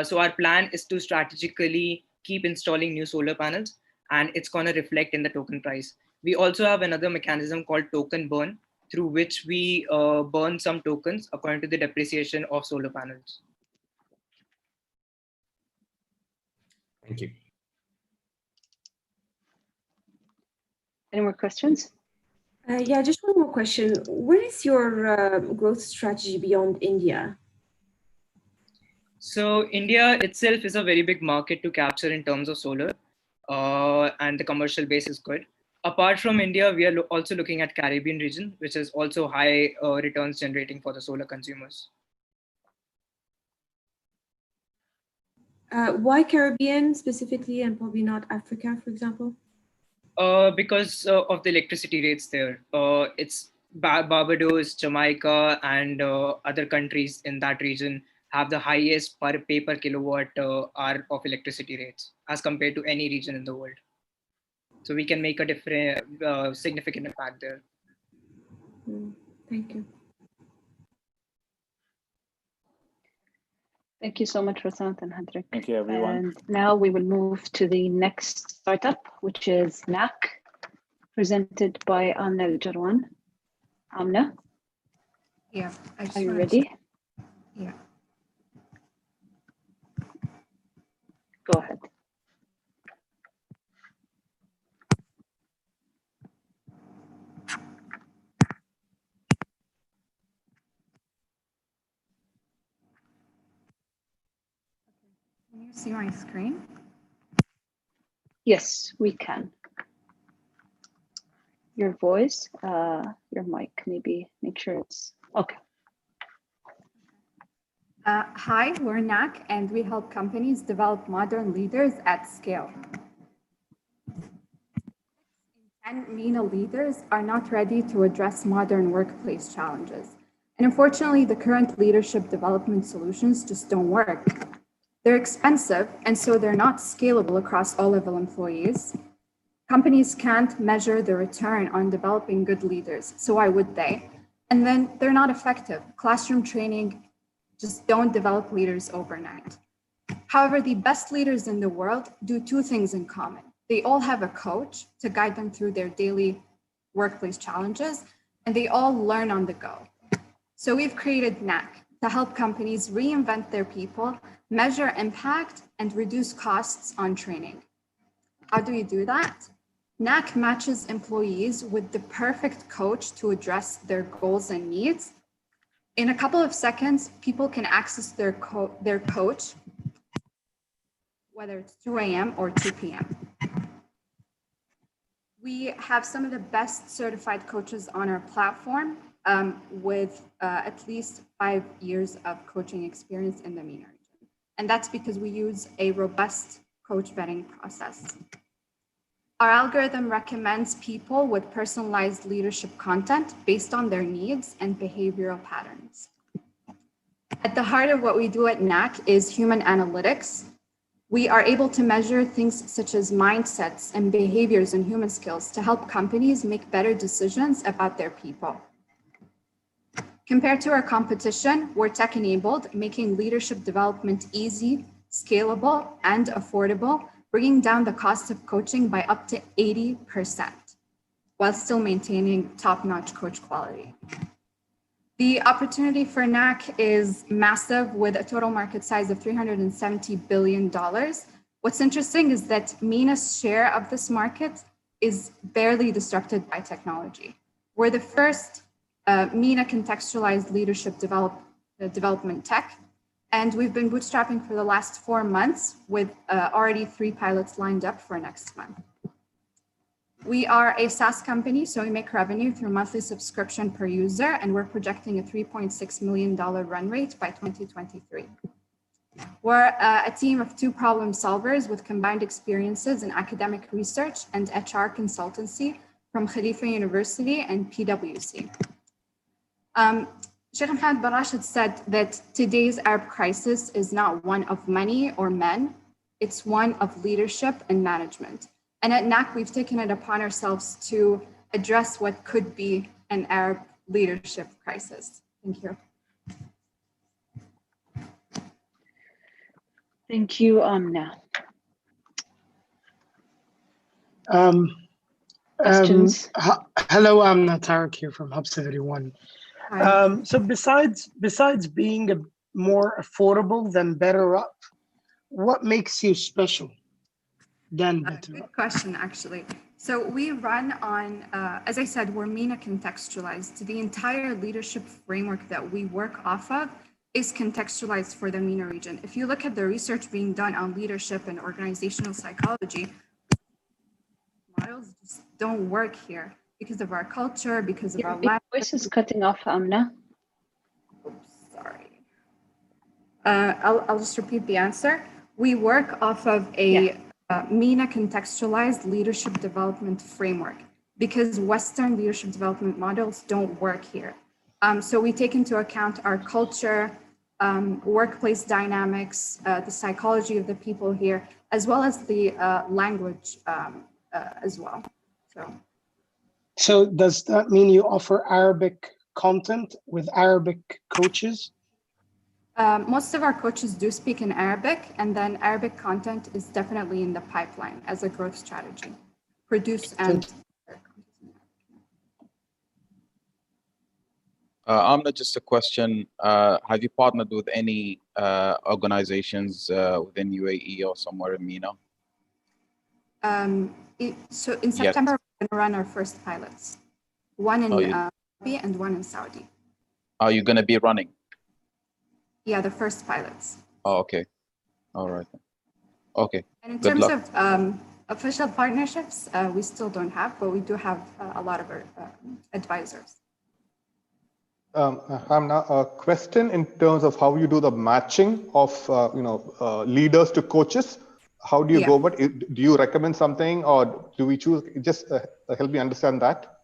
So our plan is to strategically keep installing new solar panels, and it's going to reflect in the token price. We also have another mechanism called token burn, through which we burn some tokens according to the depreciation of solar panels. Thank you. Any more questions? Yeah, just one more question. What is your growth strategy beyond India? So India itself is a very big market to capture in terms of solar, and the commercial base is good. Apart from India, we are also looking at Caribbean region, which is also high returns generating for the solar consumers. Why Caribbean specifically and probably not Africa, for example? Because of the electricity rates there. It's Barbados, Jamaica, and other countries in that region have the highest pay per kilowatt hour of electricity rates as compared to any region in the world. So we can make a different, significant impact there. Thank you. Thank you so much, Rasant and Hadrik. Thank you, everyone. And now we will move to the next startup, which is Knack, presented by Amna Al-Jarwan. Amna? Yeah. Are you ready? Yeah. Go ahead. Can you see my screen? Yes, we can. Your voice, your mic, maybe make sure it's okay. Hi, we're Knack, and we help companies develop modern leaders at scale. 10 MENA leaders are not ready to address modern workplace challenges. And unfortunately, the current leadership development solutions just don't work. They're expensive, and so they're not scalable across all level employees. Companies can't measure the return on developing good leaders, so why would they? And then they're not effective. Classroom training just don't develop leaders overnight. However, the best leaders in the world do two things in common. They all have a coach to guide them through their daily workplace challenges, and they all learn on the go. So we've created Knack to help companies reinvent their people, measure impact, and reduce costs on training. How do we do that? Knack matches employees with the perfect coach to address their goals and needs. In a couple of seconds, people can access their coach, whether it's 2 a.m. or 2 p.m. We have some of the best certified coaches on our platform with at least 5 years of coaching experience in the MENA region. And that's because we use a robust coach vetting process. Our algorithm recommends people with personalized leadership content based on their needs and behavioral patterns. At the heart of what we do at Knack is human analytics. We are able to measure things such as mindsets and behaviors and human skills to help companies make better decisions about their people. Compared to our competition, we're tech-enabled, making leadership development easy, scalable, and affordable, bringing down the cost of coaching by up to 80%, while still maintaining top-notch coach quality. The opportunity for Knack is massive with a total market size of $370 billion. What's interesting is that MENA's share of this market is barely disrupted by technology. We're the first MENA contextualized leadership development tech, and we've been bootstrapping for the last 4 months with already 3 pilots lined up for next month. We are a SaaS company, so we make revenue through monthly subscription per user, and we're projecting a $3.6 million run rate by 2023. We're a team of 2 problem solvers with combined experiences in academic research and HR consultancy from Khalifa University and PwC. Sheikh Mohammed bin Rashid said that today's Arab crisis is not one of money or men, it's one of leadership and management. And at Knack, we've taken it upon ourselves to address what could be an Arab leadership crisis. Thank you. Thank you, Amna. Questions? Hello, Amna Tarek here from Hub 71. So besides being more affordable than Better Up, what makes you special than Better Up? Good question, actually. So we run on, as I said, we're MENA contextualized. The entire leadership framework that we work off of is contextualized for the MENA region. If you look at the research being done on leadership and organizational psychology, models just don't work here because of our culture, because of our language. Your voice is cutting off, Amna. Oops, sorry. I'll just repeat the answer. We work off of a MENA contextualized leadership development framework because Western leadership development models don't work here. So we take into account our culture, workplace dynamics, the psychology of the people here, as well as the language as well. So does that mean you offer Arabic content with Arabic coaches? Most of our coaches do speak in Arabic, and then Arabic content is definitely in the pipeline as a growth strategy. Produce and Amna, just a question. Have you partnered with any organizations within UAE or somewhere in MENA? So in September, we're going to run our first pilots. One in Saudi and one in Saudi. Are you going to be running? Yeah, the first pilots. Oh, okay. All right. Okay. And in terms of official partnerships, we still don't have, but we do have a lot of our advisors. Hamna, a question in terms of how you do the matching of leaders to coaches. How do you go about it? Do you recommend something, or do we choose? Just help me understand that.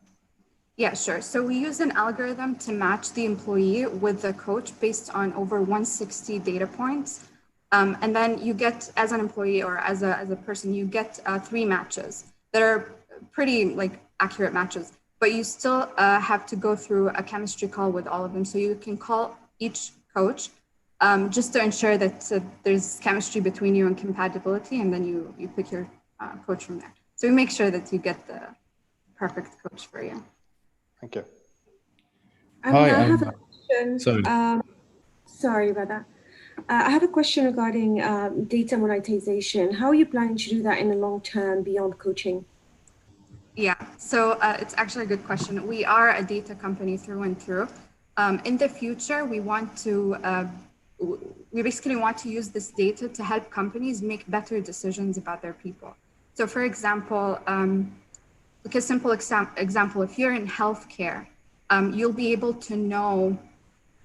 Yeah, sure. So we use an algorithm to match the employee with the coach based on over 160 data points. And then you get, as an employee or as a person, you get 3 matches that are pretty accurate matches, but you still have to go through a chemistry call with all of them. So you can call each coach just to ensure that there's chemistry between you and compatibility, and then you pick your coach from there. So we make sure that you get the perfect coach for you. Thank you. I have a question. Sorry about that. I have a question regarding data monetization. How are you planning to do that in the long term beyond coaching? Yeah, so it's actually a good question. We are a data company through and through. In the future, we basically want to use this data to help companies make better decisions about their people. So for example, like a simple example, if you're in healthcare, you'll be able to know,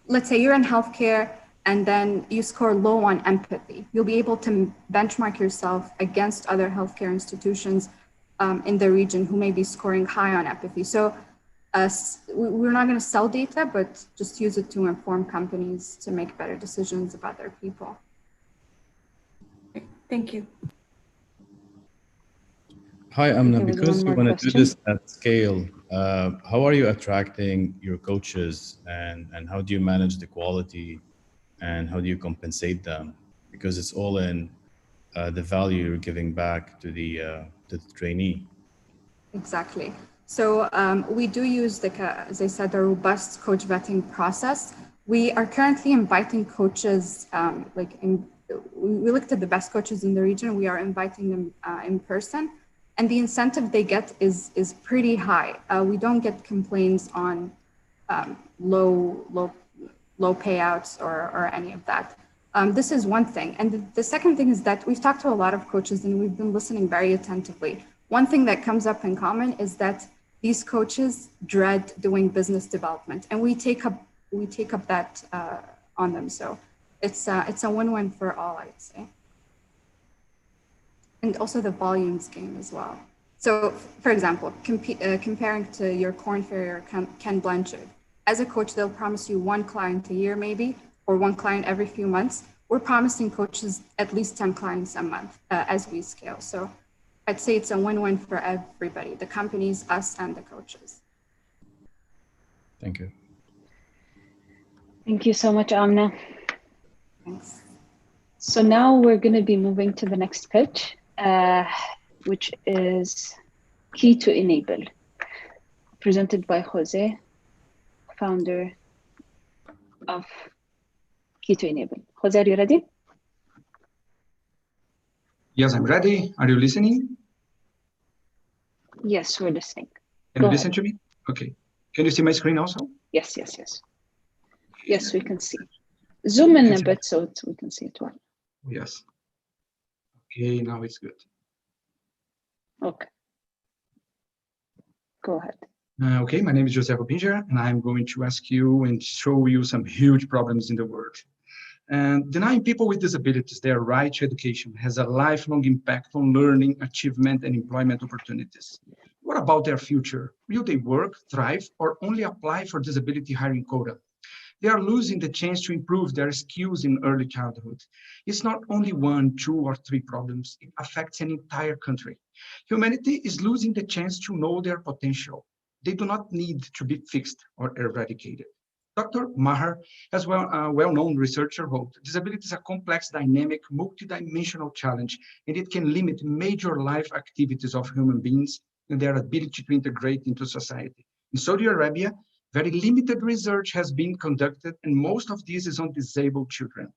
let's say you're in healthcare and then you score low on empathy. You'll be able to benchmark yourself against other healthcare institutions in the region who may be scoring high on empathy. So we're not going to sell data, but just use it to inform companies to make better decisions about their people. Thank you. Hi, Amna. Because you want to do this at scale, how are you attracting your coaches, and how do you manage the quality, and how do you compensate them? Because it's all in the value you're giving back to the trainee. Exactly. So we do use, as I said, a robust coach vetting process. We are currently inviting coaches, we looked at the best coaches in the region. We are inviting them in person. And the incentive they get is pretty high. We don't get complaints on low payouts or any of that. This is one thing. And the second thing is that we've talked to a lot of coaches and we've been listening very attentively. One thing that comes up in common is that these coaches dread doing business development, and we take up that on them. So it's a win-win for all, I'd say. And also the volumes game as well. So, for example, comparing to your Corn Ferry or Ken Blanchard, as a coach, they'll promise you one client a year maybe, or one client every few months. We're promising coaches at least 10 clients a month as we scale. So I'd say it's a win-win for everybody, the companies, us, and the coaches. Thank you. Thank you so much, Amna. Thanks. So now we're going to be moving to the next pitch, which is Key to Enable, presented by Jose, founder of Key to Enable. Jose, are you ready? Yes, I'm ready. Are you listening? Yes, we're listening. Can you listen to me? Okay. Can you see my screen also? Yes. Yes, we can see. Zoom in a bit so we can see it well. Yes. Okay, now it's good. Okay. Go ahead. Okay, my name is José Robinger, and I'm going to ask you and show you some huge problems in the world. And denying people with disabilities their right to education has a lifelong impact on learning, achievement, and employment opportunities. What about their future? Will they work, thrive, or only apply for disability hiring quota? They are losing the chance to improve their skills in early childhood. It's not only 1, 2, or 3 problems. It affects an entire country. Humanity is losing the chance to know their potential. They do not need to be fixed or eradicated. Dr. Maher, as well, a well-known researcher, wrote, disability is a complex, dynamic, multidimensional challenge, and it can limit major life activities of human beings and their ability to integrate into society. In Saudi Arabia, very limited research has been conducted, and most of this is on disabled children.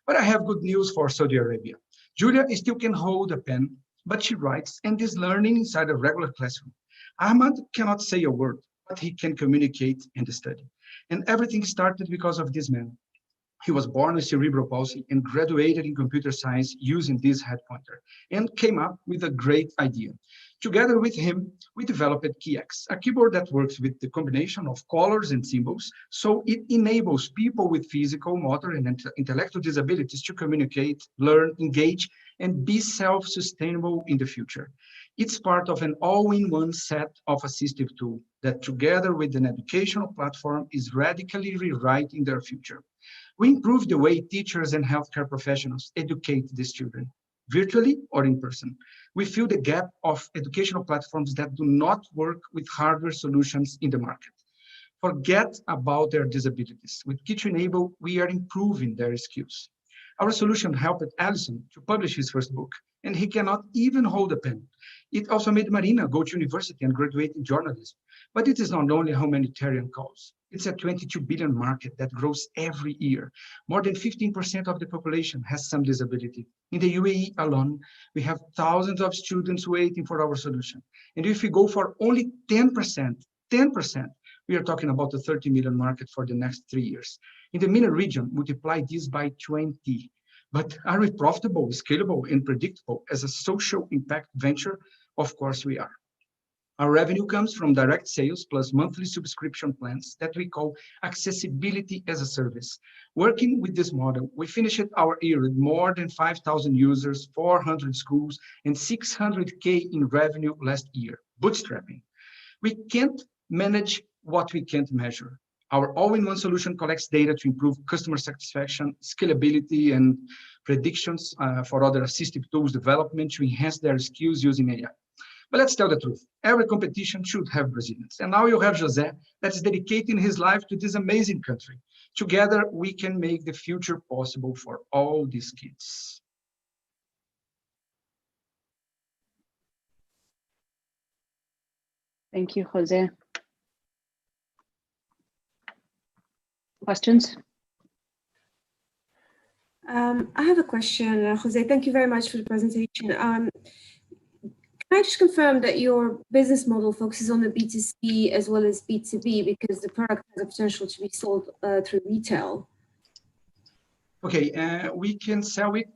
But I have good news for Saudi Arabia. Julia still can hold a pen, but she writes and is learning inside a regular classroom. Ahmad cannot say a word, but he can communicate and study. And everything started because of this man. He was born with cerebral palsy and graduated in computer science using this head pointer and came up with a great idea. Together with him, we developed KeyX, a keyboard that works with the combination of colors and symbols, so it enables people with physical, motor, and intellectual disabilities to communicate, learn, engage, and be self-sustainable in the future. It's part of an all-in-one set of assistive tools that, together with an educational platform, is radically rewriting their future. We improve the way teachers and healthcare professionals educate these children, virtually or in person. We fill the gap of educational platforms that do not work with hardware solutions in the market. Forget about their disabilities. With Key to Enable, we are improving their skills. Our solution helped Allison to publish his first book, and he cannot even hold a pen. It also made Marina go to university and graduate in journalism. But it is not only a humanitarian cause. It's a 22 billion market that grows every year. More than 15% of the population has some disability. In the UAE alone, we have thousands of students waiting for our solution. And if we go for only 10%, we are talking about a 30 million market for the next 3 years. In the MENA region, multiply this by 20. But are we profitable, scalable, and predictable as a social impact venture? Of course we are. Our revenue comes from direct sales plus monthly subscription plans that we call accessibility as a service. Working with this model, we finished our year with more than 5,000 users, 400 schools, and 600K in revenue last year, bootstrapping. We can't manage what we can't measure. Our all-in-one solution collects data to improve customer satisfaction, scalability, and predictions for other assistive tools development to enhance their skills using AI. But let's tell the truth. Every competition should have Brazilians. And now you have José that is dedicating his life to this amazing country. Together, we can make the future possible for all these kids. Thank you, José. Questions? I have a question, José. Thank you very much for the presentation. Can I just confirm that your business model focuses on the B2C as well as B2B because the product has the potential to be sold through retail? Okay, we can sell it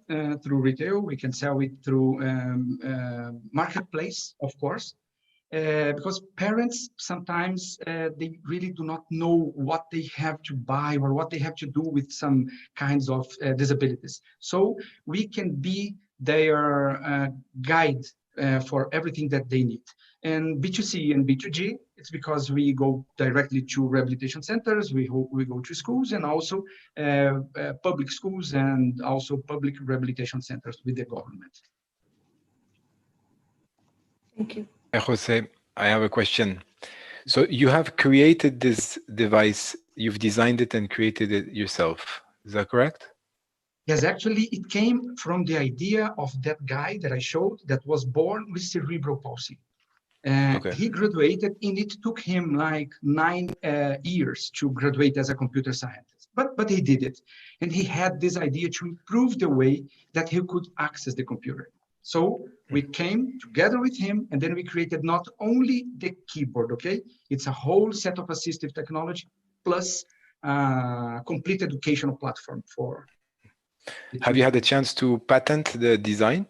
through retail. We can sell it through marketplace, of course. Because parents sometimes they really do not know what they have to buy or what they have to do with some kinds of disabilities. So we can be their guide for everything that they need. And B2C and B2G, it's because we go directly to rehabilitation centers, we go to schools and also public schools and also public rehabilitation centers with the government. Thank you. Jose, I have a question. So you have created this device, you've designed it and created it yourself. Is that correct? Yes, actually, it came from the idea of that guy that I showed that was born with cerebral palsy. Okay. He graduated, and it took him like 9 years to graduate as a computer scientist. But he did it. And he had this idea to improve the way that he could access the computer. So we came together with him, and then we created not only the keyboard, okay? It's a whole set of assistive technology plus complete educational platform for. Have you had a chance to patent the design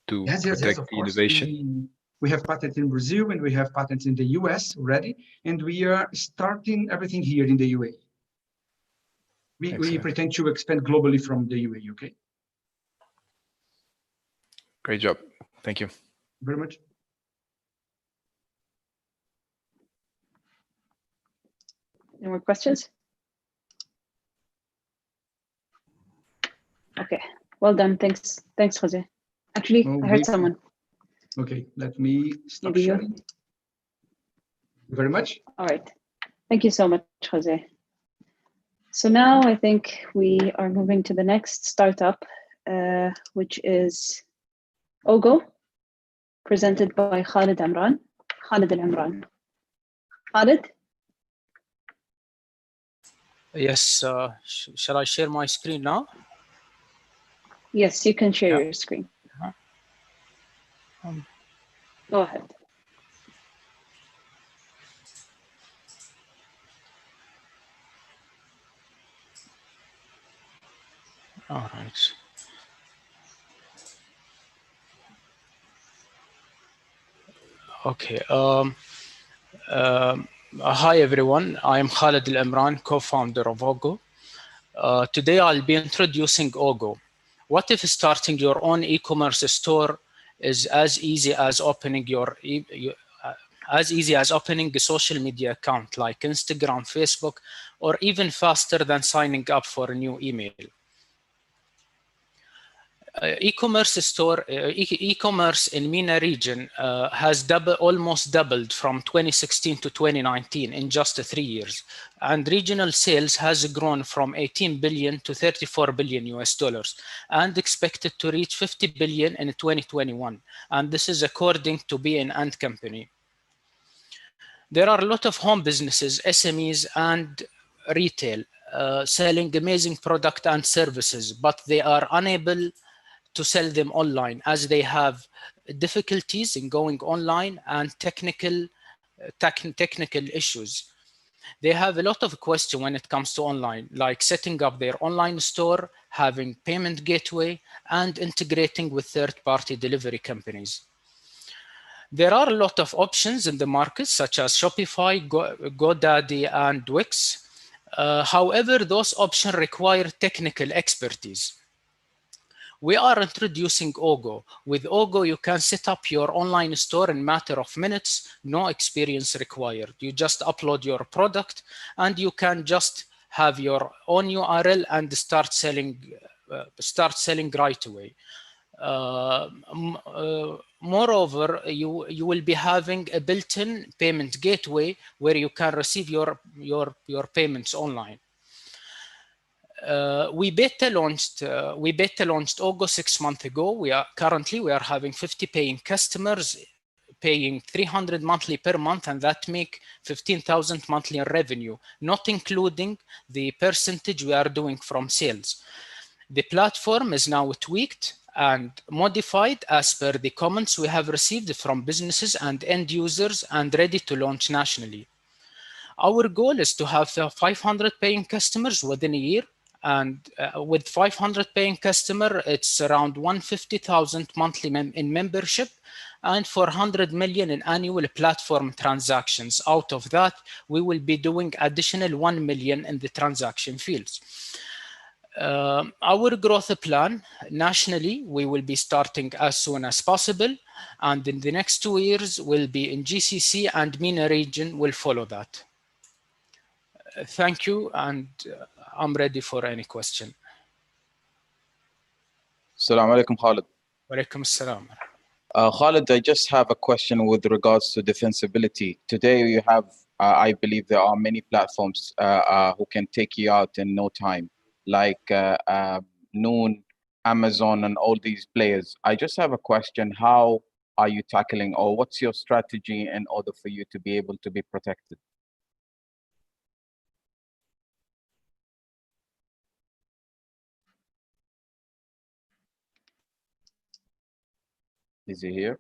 to protect of the course. innovation? We have patents in Brazil and we have patents in the US already, and we are starting everything here in the UAE. We pretend to expand globally from the UAE, okay? Great job. Thank you. Very much. Any more questions? Okay, well done. Thanks, Jose. Actually, I heard someone. Okay, let me stop sharing. Thank you very much. All right. Thank you so much, Jose. So now I think we are moving to the next startup, which is Ogo, presented by Khalid Imran. Khalid Al-Imran. Khalid? Yes, shall I share my screen now? Yes, you can share your screen. Go ahead. All right. Okay. Hi, everyone. I am Khalid Al-Imran, co-founder of Ogo. Today, I'll be introducing Ogo. What if starting your own e-commerce store is as easy as opening a social media account like Instagram, Facebook, or even faster than signing up for a new email? E-commerce in MENA region has almost doubled from 2016 to 2019 in just 3 years, and regional sales has grown from 18 billion to 34 billion US dollars, and expected to reach 50 billion in 2021. And this is according to B&& Company. There are a lot of home businesses, SMEs, and retail selling amazing product and services, but they are unable to sell them online as they have difficulties in going online and technical issues. They have a lot of questions when it comes to online, like setting up their online store, having payment gateway, and integrating with third-party delivery companies. There are a lot of options in the market, such as Shopify, GoDaddy, and Wix. However, those options require technical expertise. We are introducing Ogo. With Ogo, you can set up your online store in a matter of minutes, no experience required. You just upload your product and you can just have your own URL and start selling right away. Moreover, you will be having a built-in payment gateway where you can receive your payments online. We beta launched Ogo 6 months ago. We are having 50 paying customers, paying 300 monthly per month, and that make 15,000 monthly in revenue, not including the percentage we are doing from sales. The platform is now tweaked and modified as per the comments we have received from businesses and end users and ready to launch nationally. Our goal is to have 500 paying customers within a year. And with 500 paying customer, it's around 150,000 monthly in membership and 400 million in annual platform transactions. Out of that, we will be doing additional 1 million in the transaction fields. Our growth plan nationally, we will be starting as soon as possible. And in the next 2 years, will be in GCC and MENA region will follow that. Thank you, and I'm ready for any question. Assalamu alaikum, Khalid. Wa alaikum assalam. Khalid, I just have a question with regards to defensibility. Today you have, I believe there are many platforms who can take you out in no time, like Noon, Amazon, and all these players. I just have a question. How are you tackling, or what's your strategy in order for you to be able to be protected? Is he here?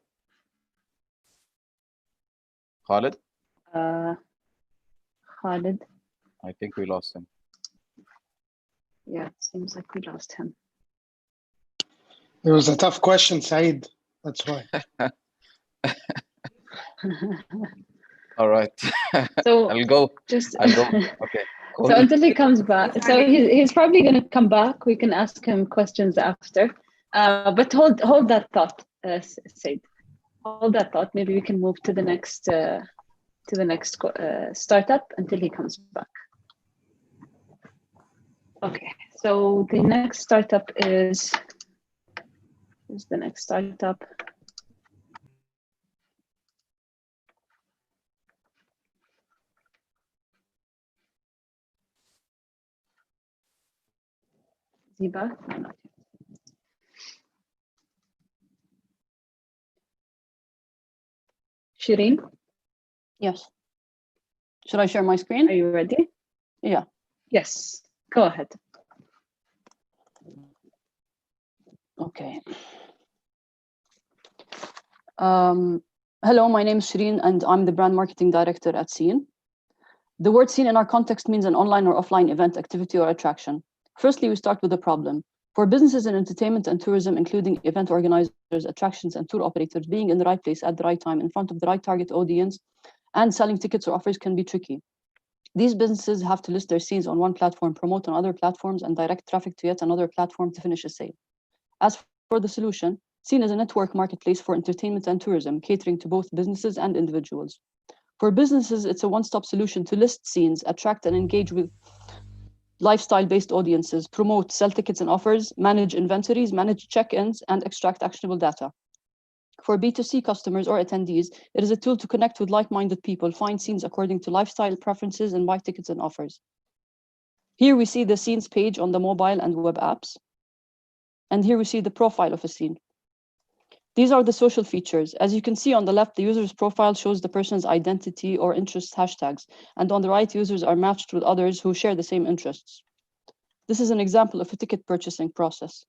Khalid? Khalid. I think we lost him. Yeah, it seems like we lost him. It was a tough question, Saeed. That's why. All right. So I'll go. Okay. Cool. So until he comes back, so he's probably going to come back. We can ask him questions after. But hold that thought, Said. Hold that thought. Maybe we can move to the next startup until he comes back. Okay. So the next startup is. Who's the next startup? Ziba? No, not yet. Shireen? Yes. Should I share my screen? Are you ready? Yeah. Yes. Go ahead. Okay. Hello, my name is Shireen, and I'm the brand marketing director at Scene. The word scene in our context means an online or offline event, activity, or attraction. Firstly, we start with the problem. For businesses in entertainment and tourism, including event organizers, attractions, and tour operators, being in the right place at the right time in front of the right target audience and selling tickets or offers can be tricky. These businesses have to list their scenes on one platform, promote on other platforms, and direct traffic to yet another platform to finish a sale. As for the solution, Scene is a network marketplace for entertainment and tourism, catering to both businesses and individuals. For businesses, it's a one-stop solution to list scenes, attract and engage with lifestyle-based audiences, promote, sell tickets and offers, manage inventories, manage check-ins, and extract actionable data. For B2C customers or attendees, it is a tool to connect with like-minded people, find scenes according to lifestyle preferences, and buy tickets and offers. Here we see the scenes page on the mobile and web apps. And here we see the profile of a scene. These are the social features. As you can see on the left, the user's profile shows the person's identity or interest hashtags, and on the right, users are matched with others who share the same interests. This is an example of a ticket purchasing process.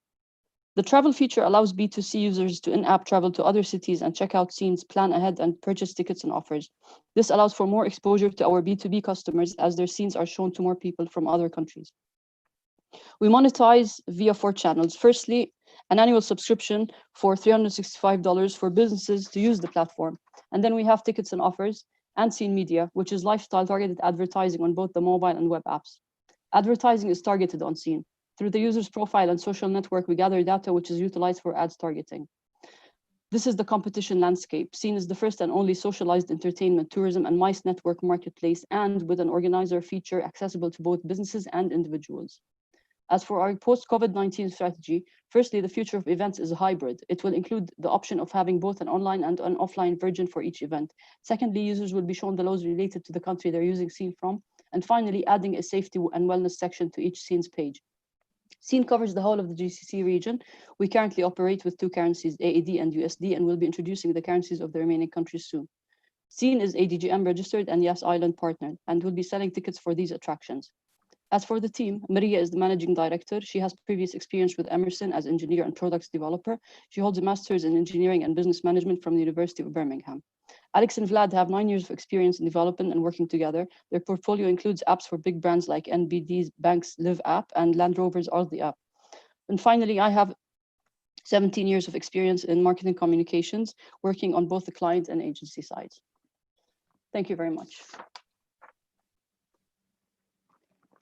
The travel feature allows B2C users to in-app travel to other cities and check out scenes, plan ahead, and purchase tickets and offers. This allows for more exposure to our B2B customers as their scenes are shown to more people from other countries. We monetize via 4 channels. Firstly, an annual subscription for $365 for businesses to use the platform. And then we have tickets and offers and Scene Media, which is lifestyle targeted advertising on both the mobile and web apps. Advertising is targeted on Scene. Through the user's profile and social network, we gather data which is utilized for ads targeting. This is the competition landscape. Scene is the first and only socialized entertainment, tourism, and MICE network marketplace, and with an organizer feature accessible to both businesses and individuals. As for our post-COVID-19 strategy, firstly, the future of events is a hybrid. It will include the option of having both an online and an offline version for each event. Secondly, users will be shown the laws related to the country they're using Scene from. And finally, adding a safety and wellness section to each Scene's page. Scene covers the whole of the GCC region. We currently operate with 2 currencies, AED and USD, and we'll be introducing the currencies of the remaining countries soon. Scene is ADGM registered and Yas Island partnered, and will be selling tickets for these attractions. As for the team, Maria is the managing director. She has previous experience with Emerson as engineer and products developer. She holds a master's in engineering and business management from the University of Birmingham. Alex and Vlad have 9 years of experience in development and working together. Their portfolio includes apps for big brands like NBD's Bank's Live app and Land Rover's Aldi app. And finally, I have 17 years of experience in marketing communications, working on both the client and agency sides. Thank you very much.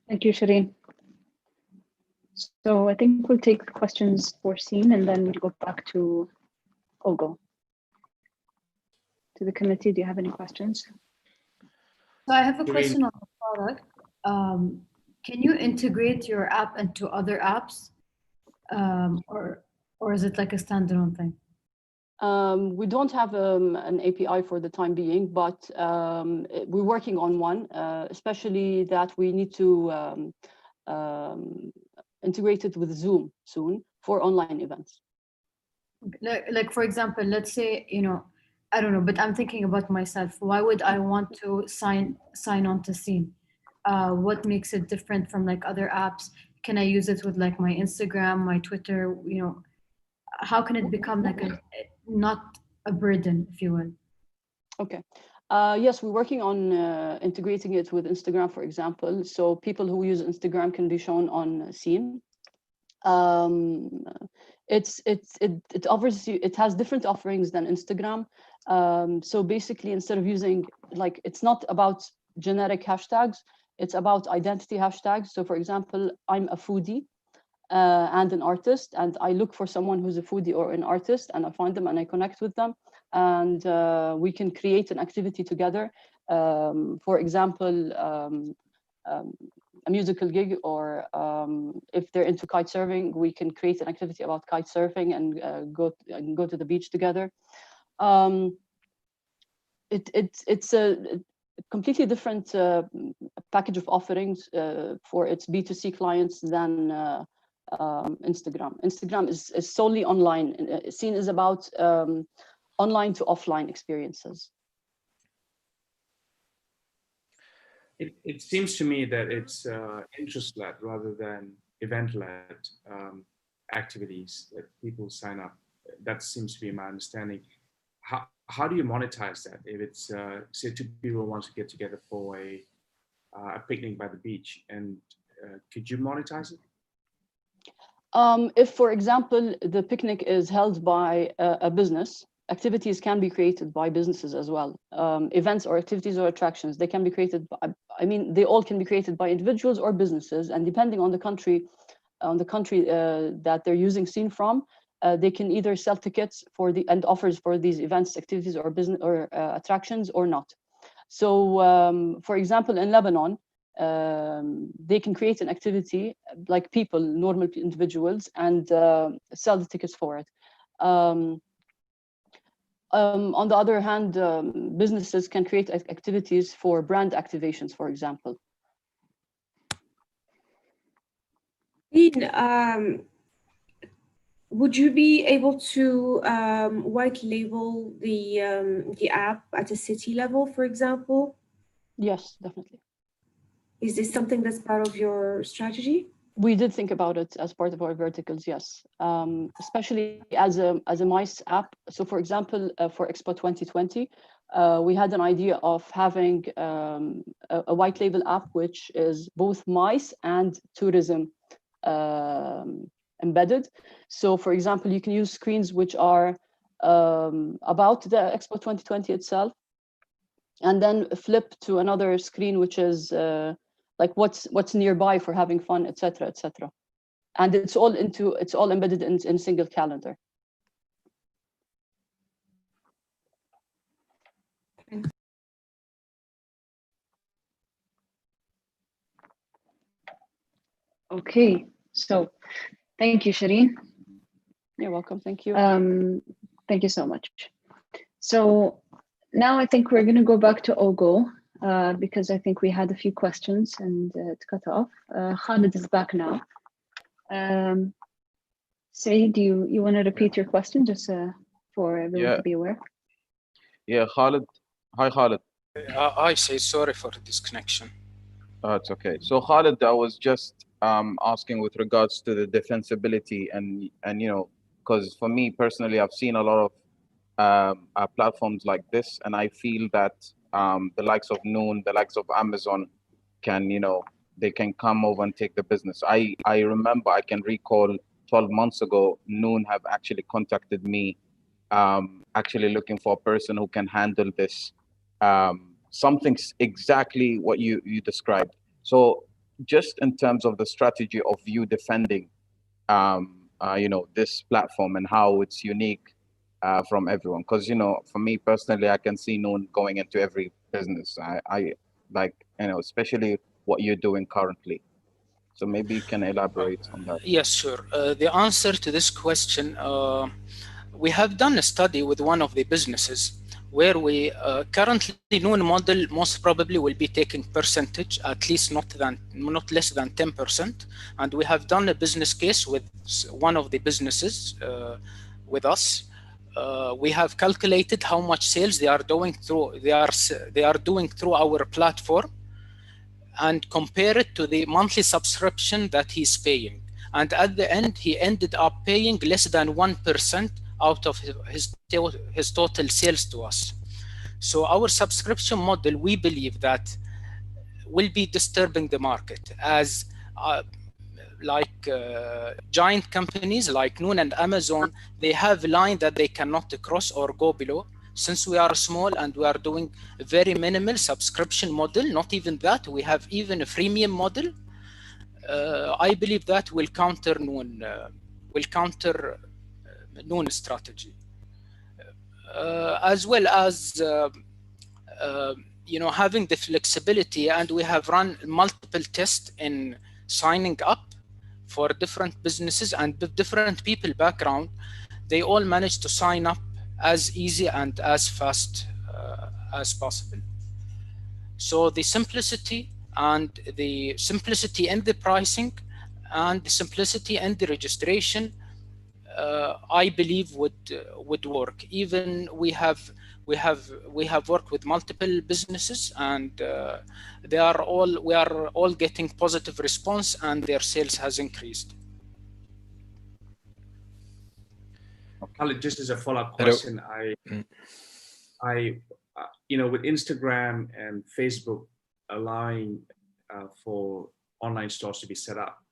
Thank you, Shireen. So I think we'll take questions for Scene and then we'll go back to Olga. To the committee, do you have any questions? So I have a question on the product. Can you integrate your app into other apps, or is it like a standalone thing? We don't have an API for the time being, but we're working on one, especially that we need to integrate it with Zoom soon for online events. Like for example, let's say, you know, I don't know, but I'm thinking about myself. Why would I want to sign on to Scene? What makes it different from like other apps? Can I use it with like my Instagram, my Twitter? You know, how can it become like not a burden, if you will? Okay. Yes, we're working on integrating it with Instagram, for example. So people who use Instagram can be shown on Scene. It offers you, it has different offerings than Instagram. So basically, instead of using, like, it's not about generic hashtags, it's about identity hashtags. So for example, I'm a foodie and an artist, and I look for someone who's a foodie or an artist, and I find them and I connect with them, and we can create an activity together. For example, a musical gig, or if they're into kite surfing, we can create an activity about kite surfing and go to the beach together. It's a completely different package of offerings for its B2C clients than Instagram. Instagram is solely online. Scene is about online to offline experiences. It seems to me that it's interest-led rather than event-led activities that people sign up. That seems to be my understanding. How do you monetize that? If it's say 2 people want to get together for a picnic by the beach, and could you monetize it? If, for example, the picnic is held by a business, activities can be created by businesses as well. Events or activities or attractions, they can be created by, I mean, they all can be created by individuals or businesses, and depending on the country that they're using Scene from, they can either sell tickets for and offers for these events, activities, or business or attractions, or not. So, for example, in Lebanon, they can create an activity like people, normal individuals, and sell the tickets for it. On the other hand, businesses can create activities for brand activations, for example. Would you be able to white label the app at a city level, for example? Yes, definitely. Is this something that's part of your strategy? We did think about it as part of our verticals, yes. Especially as a MICE app. So for example, for Expo 2020, we had an idea of having a white label app, which is both MICE and tourism embedded. So for example, you can use screens which are about the Expo 2020 itself, and then flip to another screen which is like what's nearby for having fun, etc., etc. And it's all embedded in a single calendar. Okay, so thank you, Shireen. You're welcome. Thank you. Thank you so much. So now I think we're going to go back to Ogo because I think we had a few questions and it cut off. Khalid is back now. Say, do you want to repeat your question just for everyone to be aware? Yeah, Khalid. Hi, Khalid. I say sorry for the disconnection. It's okay. So Khalid, I was just asking with regards to the defensibility and you know, because for me personally, I've seen a lot of platforms like this, and I feel that the likes of Noon, the likes of Amazon can, you know, they can come over and take the business. I remember, I can recall 12 months ago, Noon have actually contacted me, actually looking for a person who can handle this. Something exactly what you described. So just in terms of the strategy of you defending, you know, this platform and how it's unique from everyone. Because, you know, for me personally, I can see Noon going into every business. I like, you know, especially what you're doing currently. So maybe you can elaborate on that. Yes, sure. The answer to this question, we have done a study with one of the businesses where we currently Noon model most probably will be taking percentage, at least not less than 10%. And we have done a business case with one of the businesses with us. We have calculated how much sales they are doing through our platform, and compare it to the monthly subscription that he's paying. And at the end, he ended up paying less than 1% out of his total sales to us. So our subscription model, we believe that will be disturbing the market, as giant companies like Noon and Amazon, they have a line that they cannot cross or go below. Since we are small and we are doing a very minimal subscription model, not even that, we have even a freemium model. I believe that will counter Noon strategy, as well as you know, having the flexibility. And we have run multiple tests in signing up for different businesses and different people background. They all managed to sign up as easy and as fast as possible. So the simplicity in the pricing and the simplicity in the registration, I believe would work. Even we have worked with multiple businesses, and we are all getting positive response, and their sales has increased. Khalid, just as a follow-up question, you know, with Instagram and Facebook allowing for online stores to be set up,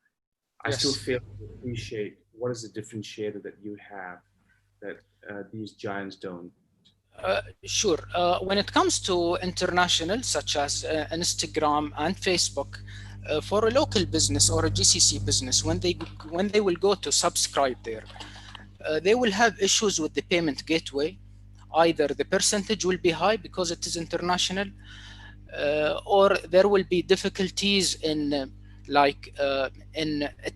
I still fail to appreciate what is the differentiator that you have that these giants don't. Sure. When it comes to international, such as Instagram and Facebook, for a local business or a GCC business, when they will go to subscribe there, they will have issues with the payment gateway. Either the percentage will be high because it is international, or there will be difficulties in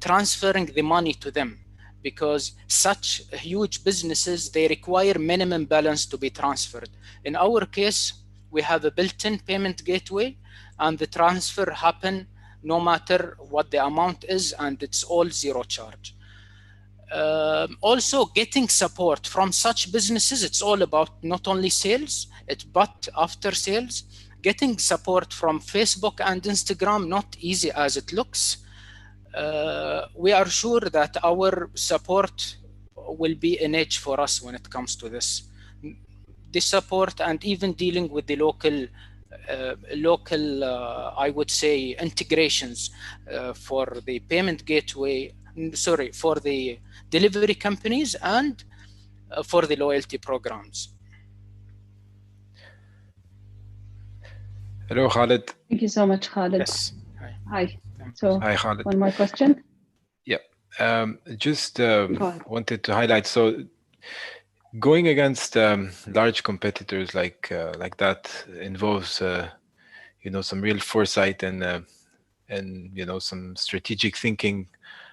transferring the money to them, because such huge businesses, they require minimum balance to be transferred. In our case, we have a built-in payment gateway, and the transfer happen no matter what the amount is, and it's all zero charge. Also, getting support from such businesses, it's all about not only sales, but after sales. Getting support from Facebook and Instagram, not easy as it looks. We are sure that our support will be an edge for us when it comes to this. The support and even dealing with the local, I would say, integrations for the payment gateway, sorry, for the delivery companies and for the loyalty programs. Hello, Khalid. Thank you so much, Khalid. Yes. Hi. So, hi, Khalid. one more question. Yeah. Just wanted to highlight. So, going against large competitors like that involves, you know, some real foresight and you know, some strategic thinking.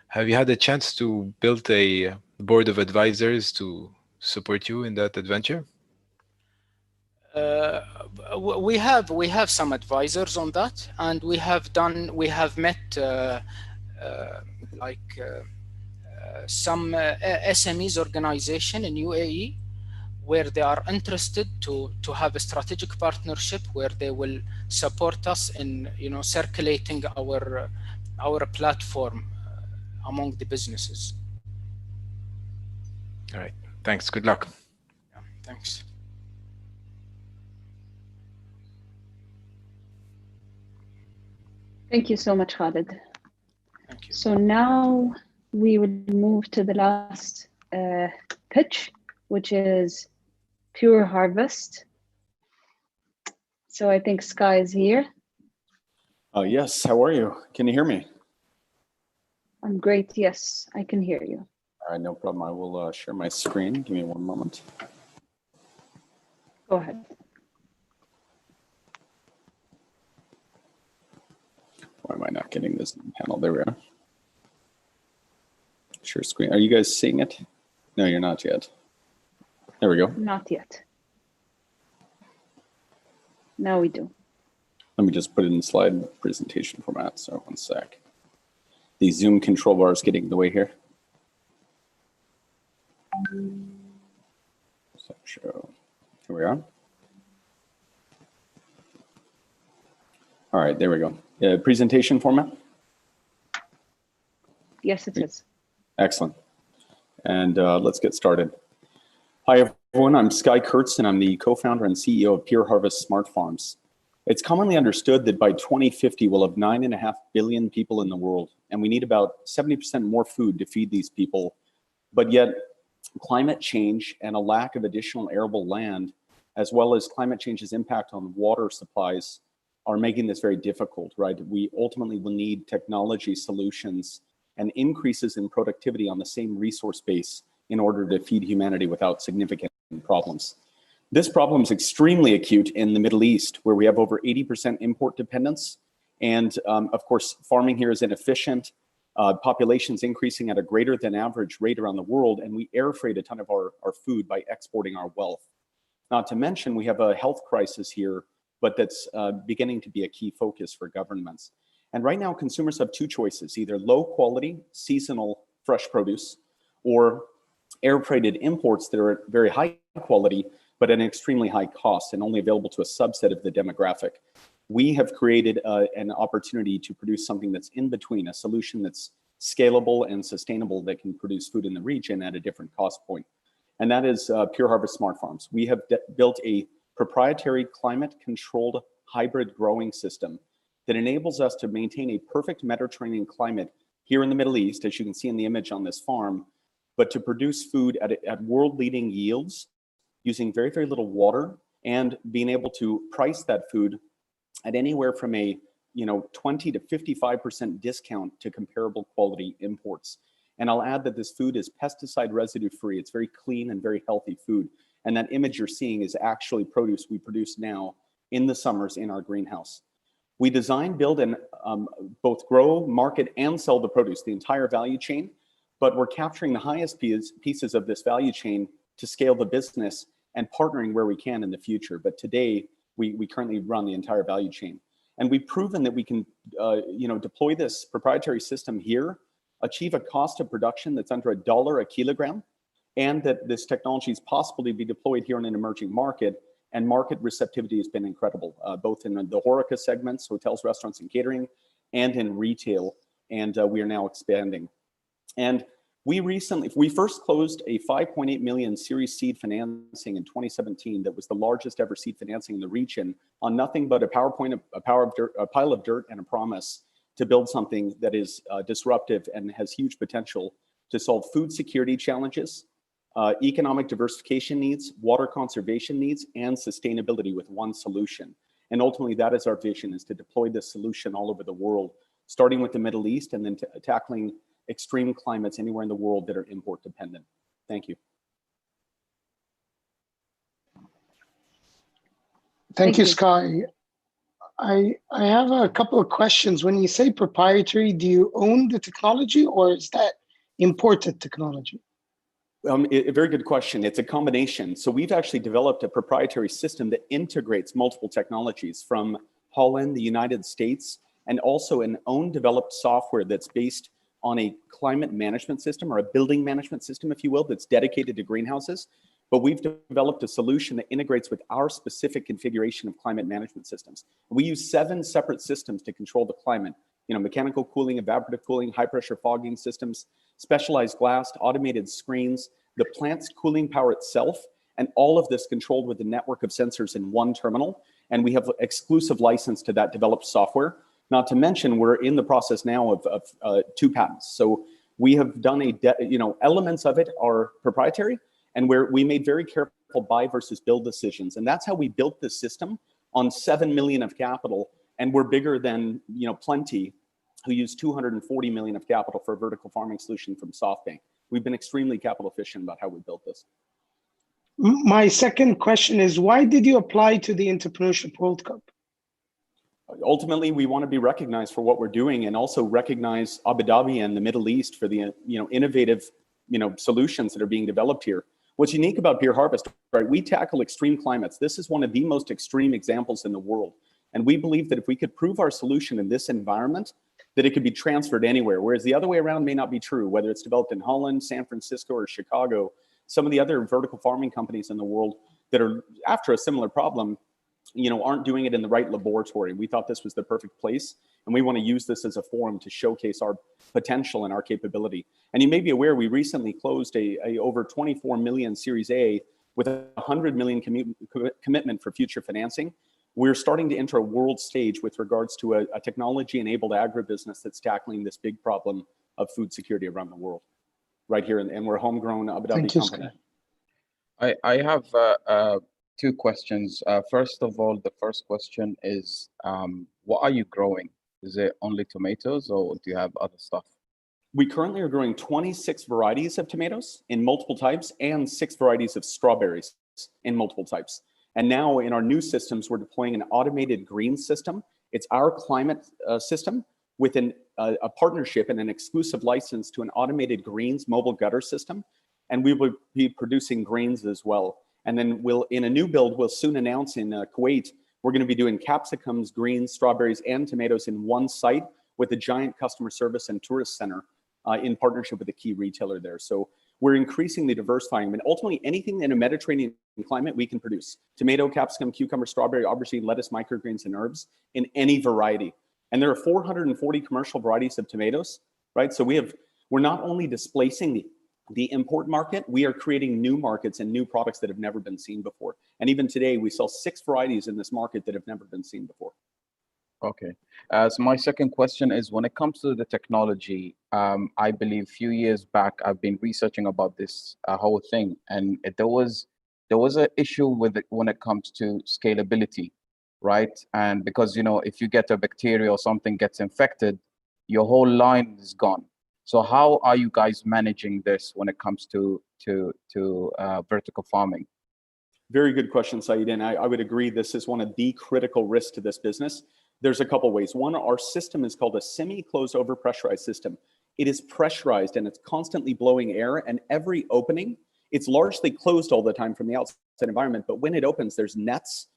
Have you had a chance to build a board of advisors to support you in that adventure? We have some advisors on that, and we have met some SMEs organization in UAE, where they are interested to have a strategic partnership where they will support us in, you know, circulating our platform among the businesses. All right. Thanks. Good luck. Yeah, thanks. Thank you so much, Khalid. Thank you. So now we will move to the last pitch, which is Pure Harvest. So I think Sky is here. Yes, how are you? Can you hear me? I'm great, yes, I can hear you. All right, no problem. I will share my screen. Give me one moment. Go ahead. Why am I not getting this panel? There we are. Share screen. Are you guys seeing it? No, you're not yet. There we go. Not yet. Now we do. Let me just put it in slide presentation format. So 1 sec. The Zoom control bar is getting in the way here. So show. Here we are. All right, there we go. Presentation format? Yes, it is. Excellent. And let's get started. Hi, everyone. I'm Sky Kurtz, and I'm the co-founder and CEO of Pure Harvest Smart Farms. It's commonly understood that by 2050, we'll have 9.5 billion people in the world, and we need about 70% more food to feed these people. But yet, climate change and a lack of additional arable land, as well as climate change's impact on water supplies, are making this very difficult, right? We ultimately will need technology solutions and increases in productivity on the same resource base in order to feed humanity without significant problems. This problem is extremely acute in the Middle East, where we have over 80% import dependence. And of course, farming here is inefficient. Population's increasing at a greater than average rate around the world, and we air freight a ton of our food by exporting our wealth. Not to mention, we have a health crisis here, but that's beginning to be a key focus for governments. And right now, consumers have two choices: either low quality, seasonal, fresh produce, or air freighted imports that are very high quality, but at an extremely high cost and only available to a subset of the demographic. We have created an opportunity to produce something that's in between, a solution that's scalable and sustainable that can produce food in the region at a different cost point. And that is Pure Harvest Smart Farms. We have built a proprietary climate-controlled hybrid growing system that enables us to maintain a perfect Mediterranean climate here in the Middle East, as you can see in the image on this farm, but to produce food at world-leading yields using very, very little water, and being able to price that food at anywhere from a 20 to 55% discount to comparable quality imports. And I'll add that this food is pesticide residue free. It's very clean and very healthy food. And that image you're seeing is actually produce we produce now in the summers in our greenhouse. We design, build, and both grow, market, and sell the produce, the entire value chain. But we're capturing the highest pieces of this value chain to scale the business and partnering where we can in the future. But today, we currently run the entire value chain. And we've proven that we can deploy this proprietary system here, achieve a cost of production that's under $1 a kilogram, and that this technology is possible to be deployed here in an emerging market. And market receptivity has been incredible, both in the HoReCa segments, hotels, restaurants, and catering, and in retail. And we are now expanding. And we first closed a 5.8 million Series seed financing in 2017 that was the largest ever seed financing in the region on nothing but a PowerPoint, a pile of dirt, and a promise to build something that is disruptive and has huge potential to solve food security challenges, economic diversification needs, water conservation needs, and sustainability with one solution. And ultimately, that is our vision, is to deploy this solution all over the world, starting with the Middle East and then tackling extreme climates anywhere in the world that are import dependent. Thank you. Thank you, Sky. I have a couple of questions. When you say proprietary, do you own the technology or is that imported technology? A very good question. It's a combination. So we've actually developed a proprietary system that integrates multiple technologies from Holland, the United States, and also an own developed software that's based on a climate management system, or a building management system, if you will, that's dedicated to greenhouses. But we've developed a solution that integrates with our specific configuration of climate management systems. We use 7 separate systems to control the climate. You know, mechanical cooling, evaporative cooling, high pressure fogging systems, specialized glass, automated screens, the plant's cooling power itself, and all of this controlled with a network of sensors in one terminal. And we have exclusive license to that developed software. Not to mention, we're in the process now of 2 patents. So we have done elements of it are proprietary, and where we made very careful buy versus build decisions. And that's how we built this system on 7 million of capital. And we're bigger than, Plenty, who used 240 million of capital for a vertical farming solution from SoftBank. We've been extremely capital efficient about how we built this. My second question is, why did you apply to the Entrepreneurship World Cup? Ultimately, we want to be recognized for what we're doing, and also recognize Abu Dhabi and the Middle East for the innovative solutions that are being developed here. What's unique about Peer Harvest, right? We tackle extreme climates. This is one of the most extreme examples in the world. And we believe that if we could prove our solution in this environment, that it could be transferred anywhere, whereas the other way around may not be true, whether it's developed in Holland, San Francisco, or Chicago. Some of the other vertical farming companies in the world that are after a similar problem, aren't doing it in the right laboratory. We thought this was the perfect place, and we want to use this as a forum to showcase our potential and our capability. And you may be aware, we recently closed a over 24 million Series A with a 100 million commitment for future financing. We're starting to enter a world stage with regards to a technology-enabled agribusiness that's tackling this big problem of food security around the world, right here, and we're a homegrown Abu Dhabi company. I have 2 questions. First of all, the first question is, what are you growing? Is it only tomatoes, or do you have other stuff? We currently are growing 26 varieties of tomatoes in multiple types, and 6 varieties of strawberries in multiple types. And now in our new systems, we're deploying an automated green system. It's our climate system with a partnership and an exclusive license to an automated greens mobile gutter system. And we will be producing greens as well. And then in a new build, we'll soon announce in Kuwait, we're going to be doing capsicums, greens, strawberries, and tomatoes in one site with a giant customer service and tourist center in partnership with a key retailer there. So we're increasingly diversifying. I mean, ultimately, anything in a Mediterranean climate we can produce: tomato, capsicum, cucumber, strawberry, aubergine, lettuce, microgreens, and herbs in any variety. And there are 440 commercial varieties of tomatoes, right? So we're not only displacing the import market, we are creating new markets and new products that have never been seen before. And even today, we sell 6 varieties in this market that have never been seen before. Okay. So my second question is, when it comes to the technology, I believe a few years back, I've been researching about this whole thing, and there was an issue with it when it comes to scalability, right? And because, if you get a bacteria or something gets infected, your whole line is gone. So how are you guys managing this when it comes to vertical farming? Very good question, Saeed. And I would agree, this is one of the critical risks to this business. There's a couple ways. One, our system is called a semi-closed over-pressurized system. It is pressurized and it's constantly blowing air, and every opening, it's largely closed all the time from the outside environment, but when it opens, there's nets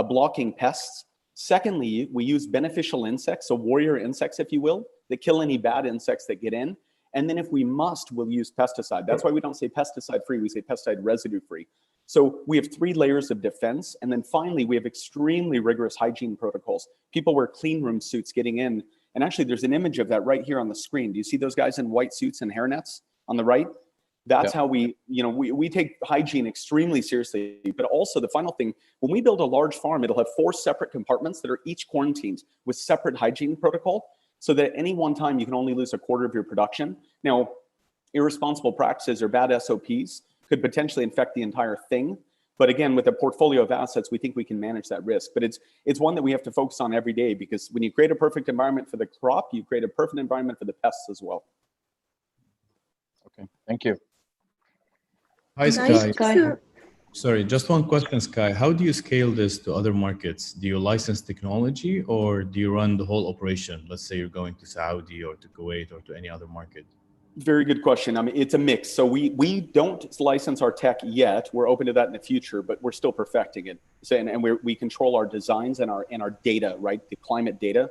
blocking pests. Secondly, we use beneficial insects, so warrior insects, if you will, that kill any bad insects that get in. And then if we must, we'll use pesticide. That's why we don't say pesticide-free, we say pesticide residue-free. So we have 3 layers of defense. And then finally, we have extremely rigorous hygiene protocols. People wear clean room suits getting in. And actually, there's an image of that right here on the screen. Do you see those guys in white suits and hairnets on the right? That's how we take hygiene extremely seriously. But also the final thing, when we build a large farm, it'll have 4 separate compartments that are each quarantined with separate hygiene protocol. so that at any one time you can only lose a quarter of your production. Now, irresponsible practices or bad SOPs could potentially infect the entire thing. But again, with a portfolio of assets, we think we can manage that risk. But it's one that we have to focus on every day, because when you create a perfect environment for the crop, you create a perfect environment for the pests as well. Okay, thank you. Hi, Sky. Sorry, just one question, Sky. How do you scale this to other markets? Do you license technology, or do you run the whole operation? Let's say you're going to Saudi or to Kuwait or to any other market. Very good question. I mean, it's a mix. So we don't license our tech yet. We're open to that in the future, but we're still perfecting it. So, and we control our designs and our data, right? The climate data.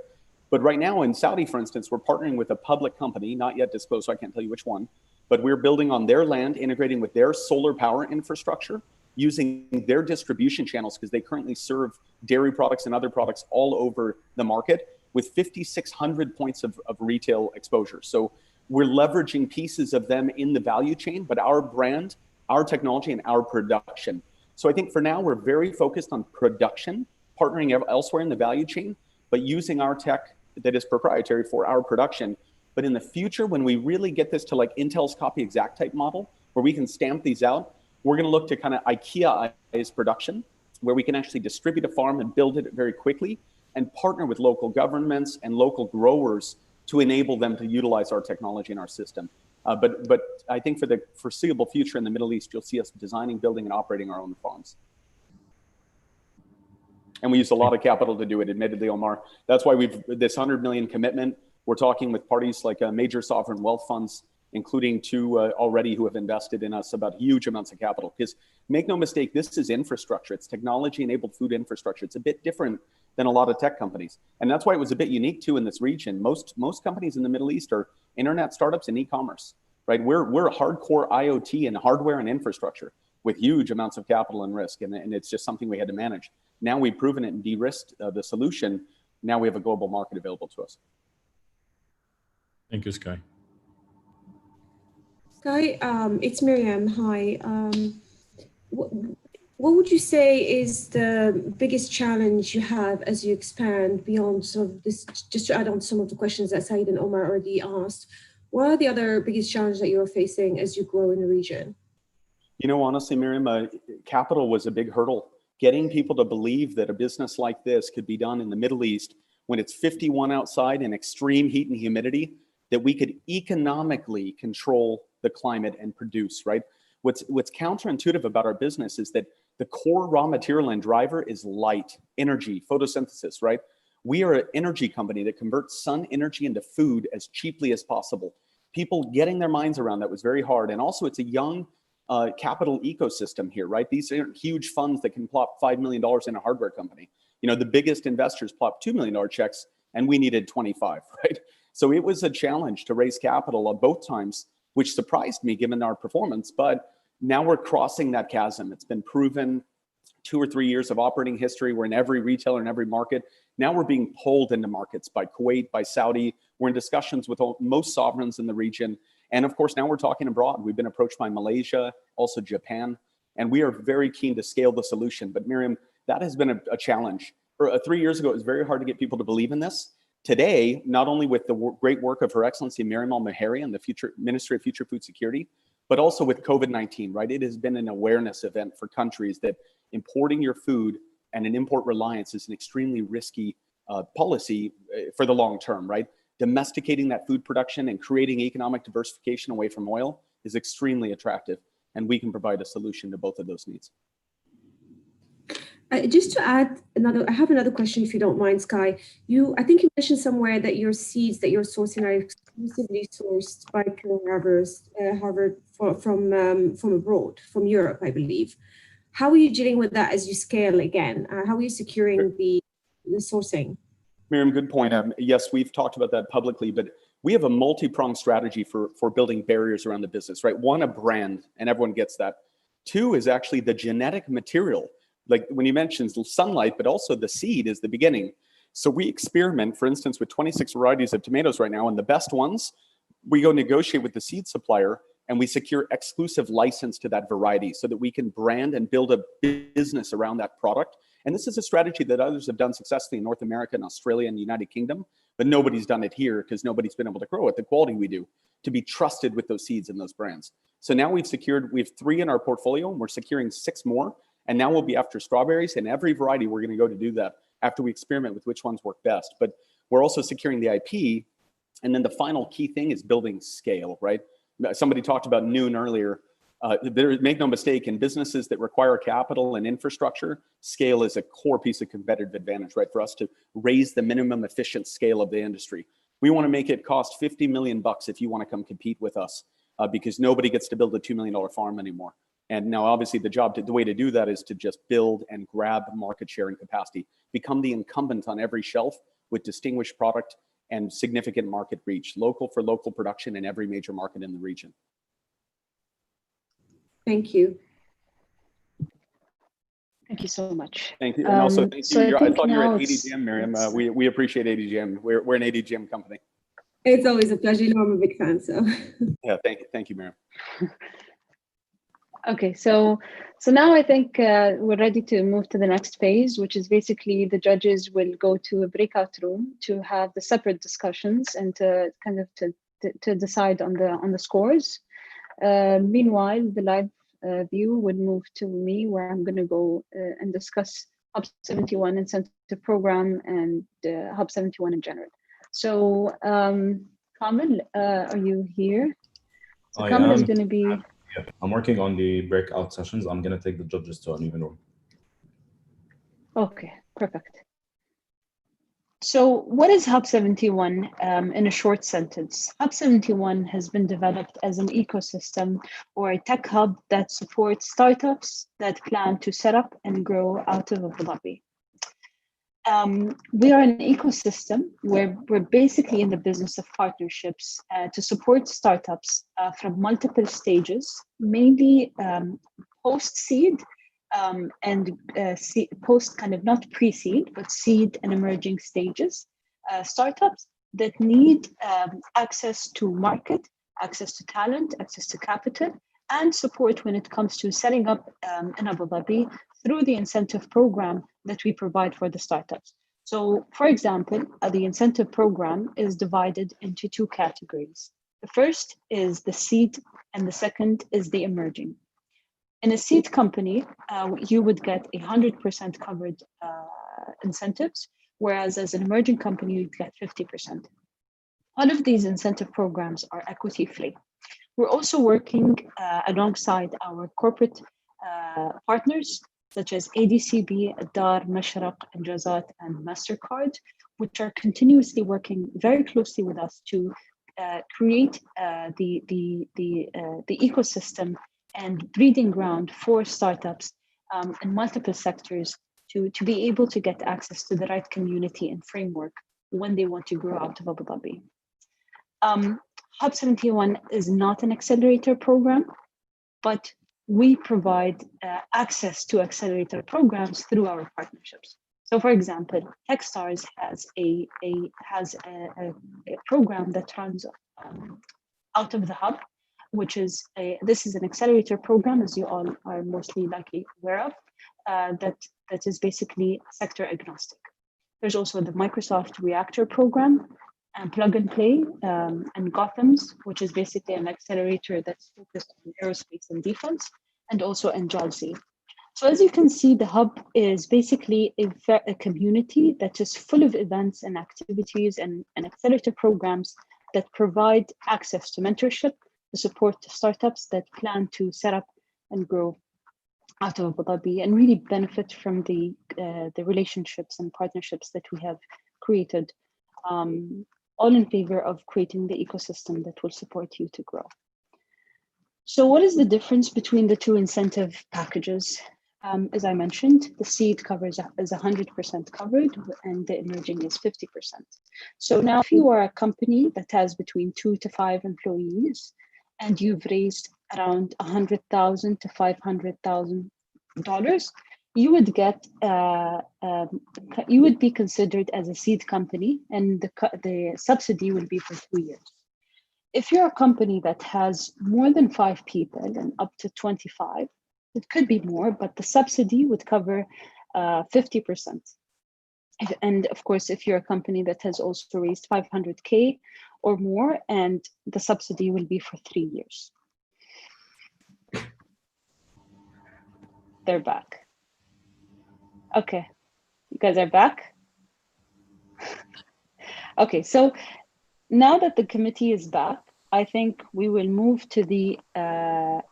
But right now in Saudi, for instance, we're partnering with a public company, not yet disclosed, so I can't tell you which one, but we're building on their land, integrating with their solar power infrastructure, using their distribution channels, because they currently serve dairy products and other products all over the market with 5,600 points of retail exposure. So we're leveraging pieces of them in the value chain, but our brand, our technology, and our production. So I think for now, we're very focused on production, partnering elsewhere in the value chain, but using our tech that is proprietary for our production. But in the future, when we really get this to like Intel's copy exact type model, where we can stamp these out, we're going to look to kind of IKEA-ize production, where we can actually distribute a farm and build it very quickly and partner with local governments and local growers to enable them to utilize our technology and our system. But I think for the foreseeable future in the Middle East, you'll see us designing, building, and operating our own farms. And we use a lot of capital to do it, admittedly, Omar. That's why we've this 100 million commitment. We're talking with parties like major sovereign wealth funds, including two already who have invested in us about huge amounts of capital. Because make no mistake, this is infrastructure. It's technology-enabled food infrastructure. It's a bit different than a lot of tech companies. And that's why it was a bit unique too in this region. Most companies in the Middle East are internet startups and e-commerce, right? We're hardcore IoT and hardware and infrastructure with huge amounts of capital and risk. And it's just something we had to manage. Now we've proven it and de-risked the solution. Now we have a global market available to us. Thank you, Sky. Sky, it's Miriam. Hi. What would you say is the biggest challenge you have as you expand beyond sort of this, just to add on some of the questions that Saeed and Omar already asked, what are the other biggest challenges that you're facing as you grow in the region? You know, honestly, Miriam, capital was a big hurdle. Getting people to believe that a business like this could be done in the Middle East when it's 51 outside in extreme heat and humidity, that we could economically control the climate and produce, right? What's counterintuitive about our business is that the core raw material and driver is light, energy, photosynthesis, right? We are an energy company that converts sun energy into food as cheaply as possible. People getting their minds around that was very hard. And also it's a young capital ecosystem here, right? These aren't huge funds that can plop $5 million in a hardware company. You know, the biggest investors plopped $2 million checks and we needed 25, right? So it was a challenge to raise capital on both times, which surprised me given our performance, but now we're crossing that chasm. It's been proven 2 or 3 years of operating history. We're in every retailer in every market. Now we're being pulled into markets by Kuwait, by Saudi. We're in discussions with most sovereigns in the region. And of course, now we're talking abroad. We've been approached by Malaysia, also Japan, and we are very keen to scale the solution. But Miriam, that has been a challenge. 3 years ago, it was very hard to get people to believe in this. Today, not only with the great work of Her Excellency Miriam Al-Mahari and the Ministry of Future Food Security, but also with COVID-19, right? It has been an awareness event for countries that importing your food and an import reliance is an extremely risky policy for the long term, right? Domesticating that food production and creating economic diversification away from oil is extremely attractive. And we can provide a solution to both of those needs. Just to add I have another question, if you don't mind, Sky. I think you mentioned somewhere that your seeds that you're sourcing are exclusively sourced by Pure Harvard from abroad, from Europe, I believe. How are you dealing with that as you scale again? How are you securing the sourcing? Miriam, good point. Yes, we've talked about that publicly, but we have a multi-pronged strategy for building barriers around the business, right? One, a brand, and everyone gets that. Two is actually the genetic material. Like when you mentioned sunlight, but also the seed is the beginning. So we experiment, for instance, with 26 varieties of tomatoes right now, and the best ones, we go negotiate with the seed supplier and we secure exclusive license to that variety so that we can brand and build a business around that product. And this is a strategy that others have done successfully in North America and Australia and the United Kingdom, but nobody's done it here because nobody's been able to grow at the quality we do to be trusted with those seeds and those brands. So now we have 3 in our portfolio, and we're securing 6 more. And now we'll be after strawberries, and every variety we're going to go to do that after we experiment with which ones work best. But we're also securing the IP. And then the final key thing is building scale, right? Somebody talked about Noon earlier. Make no mistake, in businesses that require capital and infrastructure, scale is a core piece of competitive advantage, right? For us to raise the minimum efficient scale of the industry. We want to make it cost $50 million if you want to come compete with us, because nobody gets to build a $2 million farm anymore. And now obviously the way to do that is to just build and grab market share and capacity, become the incumbent on every shelf with distinguished product and significant market reach, local for local production in every major market in the region. Thank you. Thank you so much. Thank you. And also, thank you. I thought you were at ADGM, Miriam. We appreciate ADGM. We're an ADGM company. It's always a pleasure. You know, I'm a big fan, so. Yeah, thank you, Miriam. Okay, so now I think we're ready to move to the next phase, which is basically the judges will go to a breakout room to have the separate discussions and to kind of to decide on the scores. Meanwhile, the live view would move to me, where I'm going to go and discuss Hub 71 incentive program and Hub 71 in general. So, Kamil, are you here? So Kamil is going to be. Yeah, I'm working on the breakout sessions. I'm going to take the judges to an even room. Okay, perfect. So what is Hub 71 in a short sentence? Hub 71 has been developed as an ecosystem or a tech hub that supports startups that plan to set up and grow out of Abu Dhabi. We are an ecosystem where we're basically in the business of partnerships to support startups from multiple stages, mainly post-seed and post kind of not pre-seed, but seed and emerging stages. Startups that need access to market, access to talent, access to capital, and support when it comes to setting up in Abu Dhabi through the incentive program that we provide for the startups. So, for example, the incentive program is divided into 2 categories. The first is the seed, and the second is the emerging. In a seed company, you would get 100% covered incentives, whereas as an emerging company, you'd get 50%. All of these incentive programs are equity-free. We're also working alongside our corporate partners, such as ADCB, Adar, Mashraq, Injazat, and MasterCard, which are continuously working very closely with us to create the ecosystem and breeding ground for startups in multiple sectors to be able to get access to the right community and framework when they want to grow out of Abu Dhabi. Hub 71 is not an accelerator program, but we provide access to accelerator programs through our partnerships. So, for example, Techstars has a program that runs out of the hub, which is this is an accelerator program, as you all are mostly likely aware of, that is basically sector agnostic. There's also the Microsoft Reactor program, and Plug and Play, and Gotham's, which is basically an accelerator that's focused on aerospace and defense, and also Enjalsi. So as you can see, the hub is basically a community that is full of events and activities and accelerator programs that provide access to mentorship, to support startups that plan to set up and grow out of Abu Dhabi and really benefit from the relationships and partnerships that we have created, all in favor of creating the ecosystem that will support you to grow. So what is the difference between the 2 incentive packages? As I mentioned, the seed covers is 100% covered and the emerging is 50%. So now if you are a company that has between 2 to 5 employees and you've raised around $100,000 to $500,000, you would get you would be considered as a seed company, and the subsidy will be for 2 years. If you're a company that has more than 5 people and up to 25, it could be more, but the subsidy would cover 50%. And of course, if you're a company that has also raised 500K or more, and the subsidy will be for 3 years. They're back. Okay, you guys are back? Okay, so now that the committee is back, I think we will move to the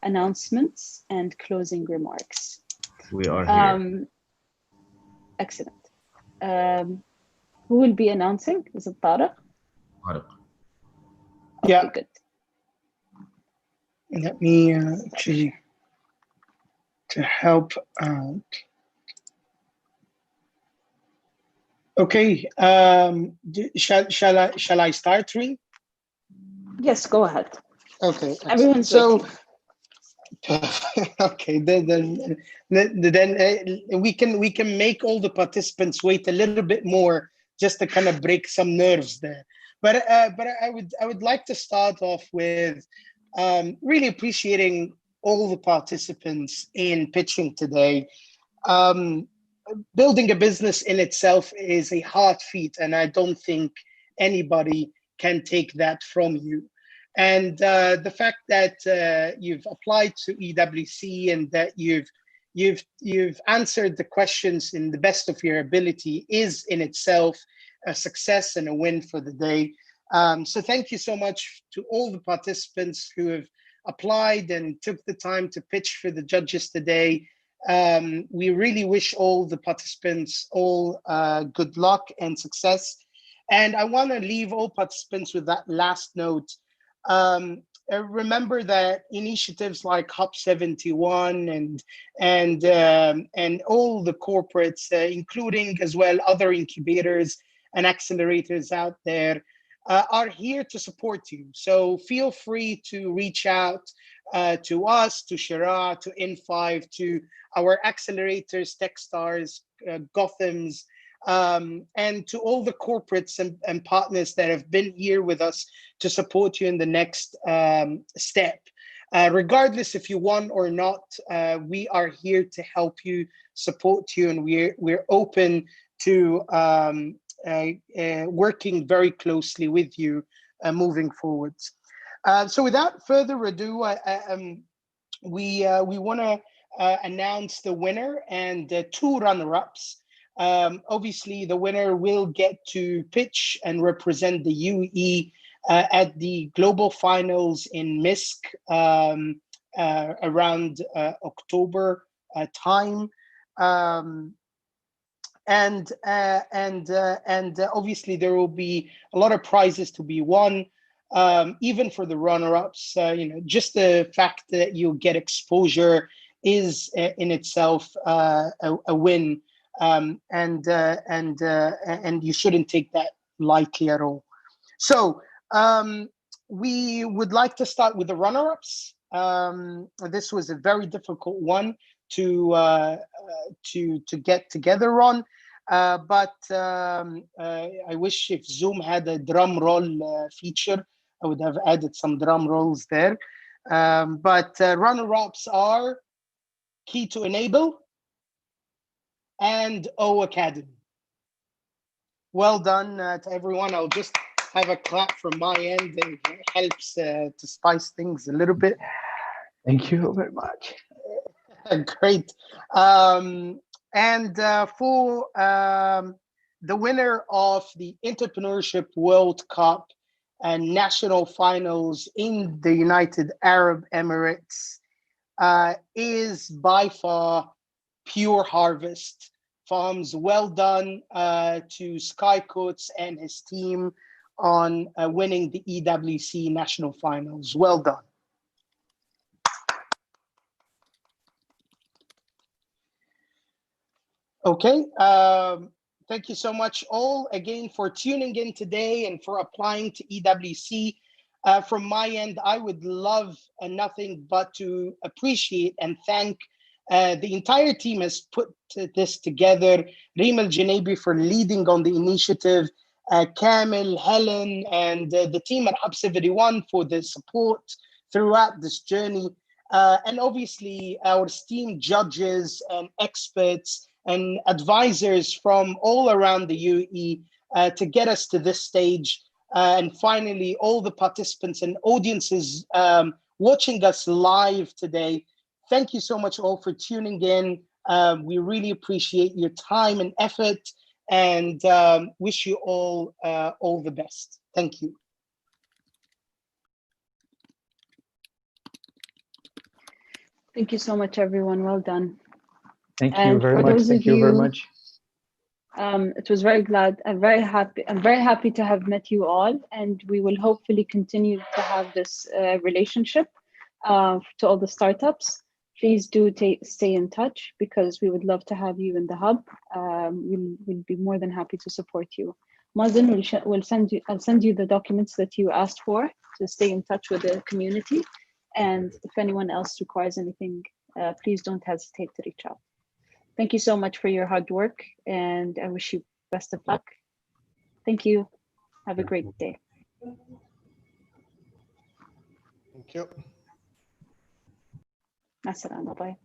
announcements and closing remarks. We are here. Excellent. Who will be announcing? Is it Tariq? Tariq. Okay, yeah. Good. Let me actually to help out. Okay. Shall I start, Reen? Yes, go ahead. Okay. Everyone's so. Waiting. Okay. Then we can make all the participants wait a little bit more just to kind of break some nerves there. But I would like to start off with really appreciating all the participants in pitching today. Building a business in itself is a hard feat, and I don't think anybody can take that from you. And the fact that you've applied to EWC and that you've answered the questions in the best of your ability is in itself a success and a win for the day. So thank you so much to all the participants who have applied and took the time to pitch for the judges today. We really wish all the participants all good luck and success. And I want to leave all participants with that last note. Remember that initiatives like Hub 71 and all the corporates, including as well other incubators and accelerators out there, are here to support you. So feel free to reach out to us, to Shira, to N5, to our accelerators, Techstars, Gothams, and to all the corporates and partners that have been here with us to support you in the next step. Regardless if you won or not, we are here to help you, support you, and we're open to working very closely with you moving forwards. So without further ado, we want to announce the winner and two runner-ups. Obviously, the winner will get to pitch and represent the UAE at the global finals in Misk around October time. And obviously there will be a lot of prizes to be won, even for the runner-ups. Just the fact that you get exposure is in itself a win, and you shouldn't take that lightly at all. So we would like to start with the runner-ups. This was a very difficult one to get together on, but I wish if Zoom had a drum roll feature, I would have added some drum rolls there. But runner-ups are Key to Enable and O Academy. Well done to everyone. I'll just have a clap from my end. It helps to spice things a little bit. Thank you very much. Great. And for the winner of the Entrepreneurship World Cup and National Finals in the United Arab Emirates is by far Pure Harvest Farms. Well done to Sky Coates and his team on winning the EWC National Finals. Well done. Okay, thank you so much all again for tuning in today and for applying to EWC. From my end, I would love nothing but to appreciate and thank the entire team has put this together. Reem Al Janaibi for leading on the initiative, Kamil, Helen, and the team at Hub 71 for the support throughout this journey. And obviously our esteemed judges and experts and advisors from all around the UAE to get us to this stage. And finally, all the participants and audiences watching us live today, thank you so much all for tuning in. We really appreciate your time and effort, and wish you all the best. Thank you. Thank you so much, everyone. Well done. Thank you very much. Thank you very much. It was very glad. I'm very happy to have met you all, and we will hopefully continue to have this relationship to all the startups. Please do stay in touch, because we would love to have you in the hub. We'll be more than happy to support you. Mazen, I'll send you the documents that you asked for to stay in touch with the community. And if anyone else requires anything, please don't hesitate to reach out. Thank you so much for your hard work, and I wish you best of luck. Thank you. Have a great day. Thank you. Bye.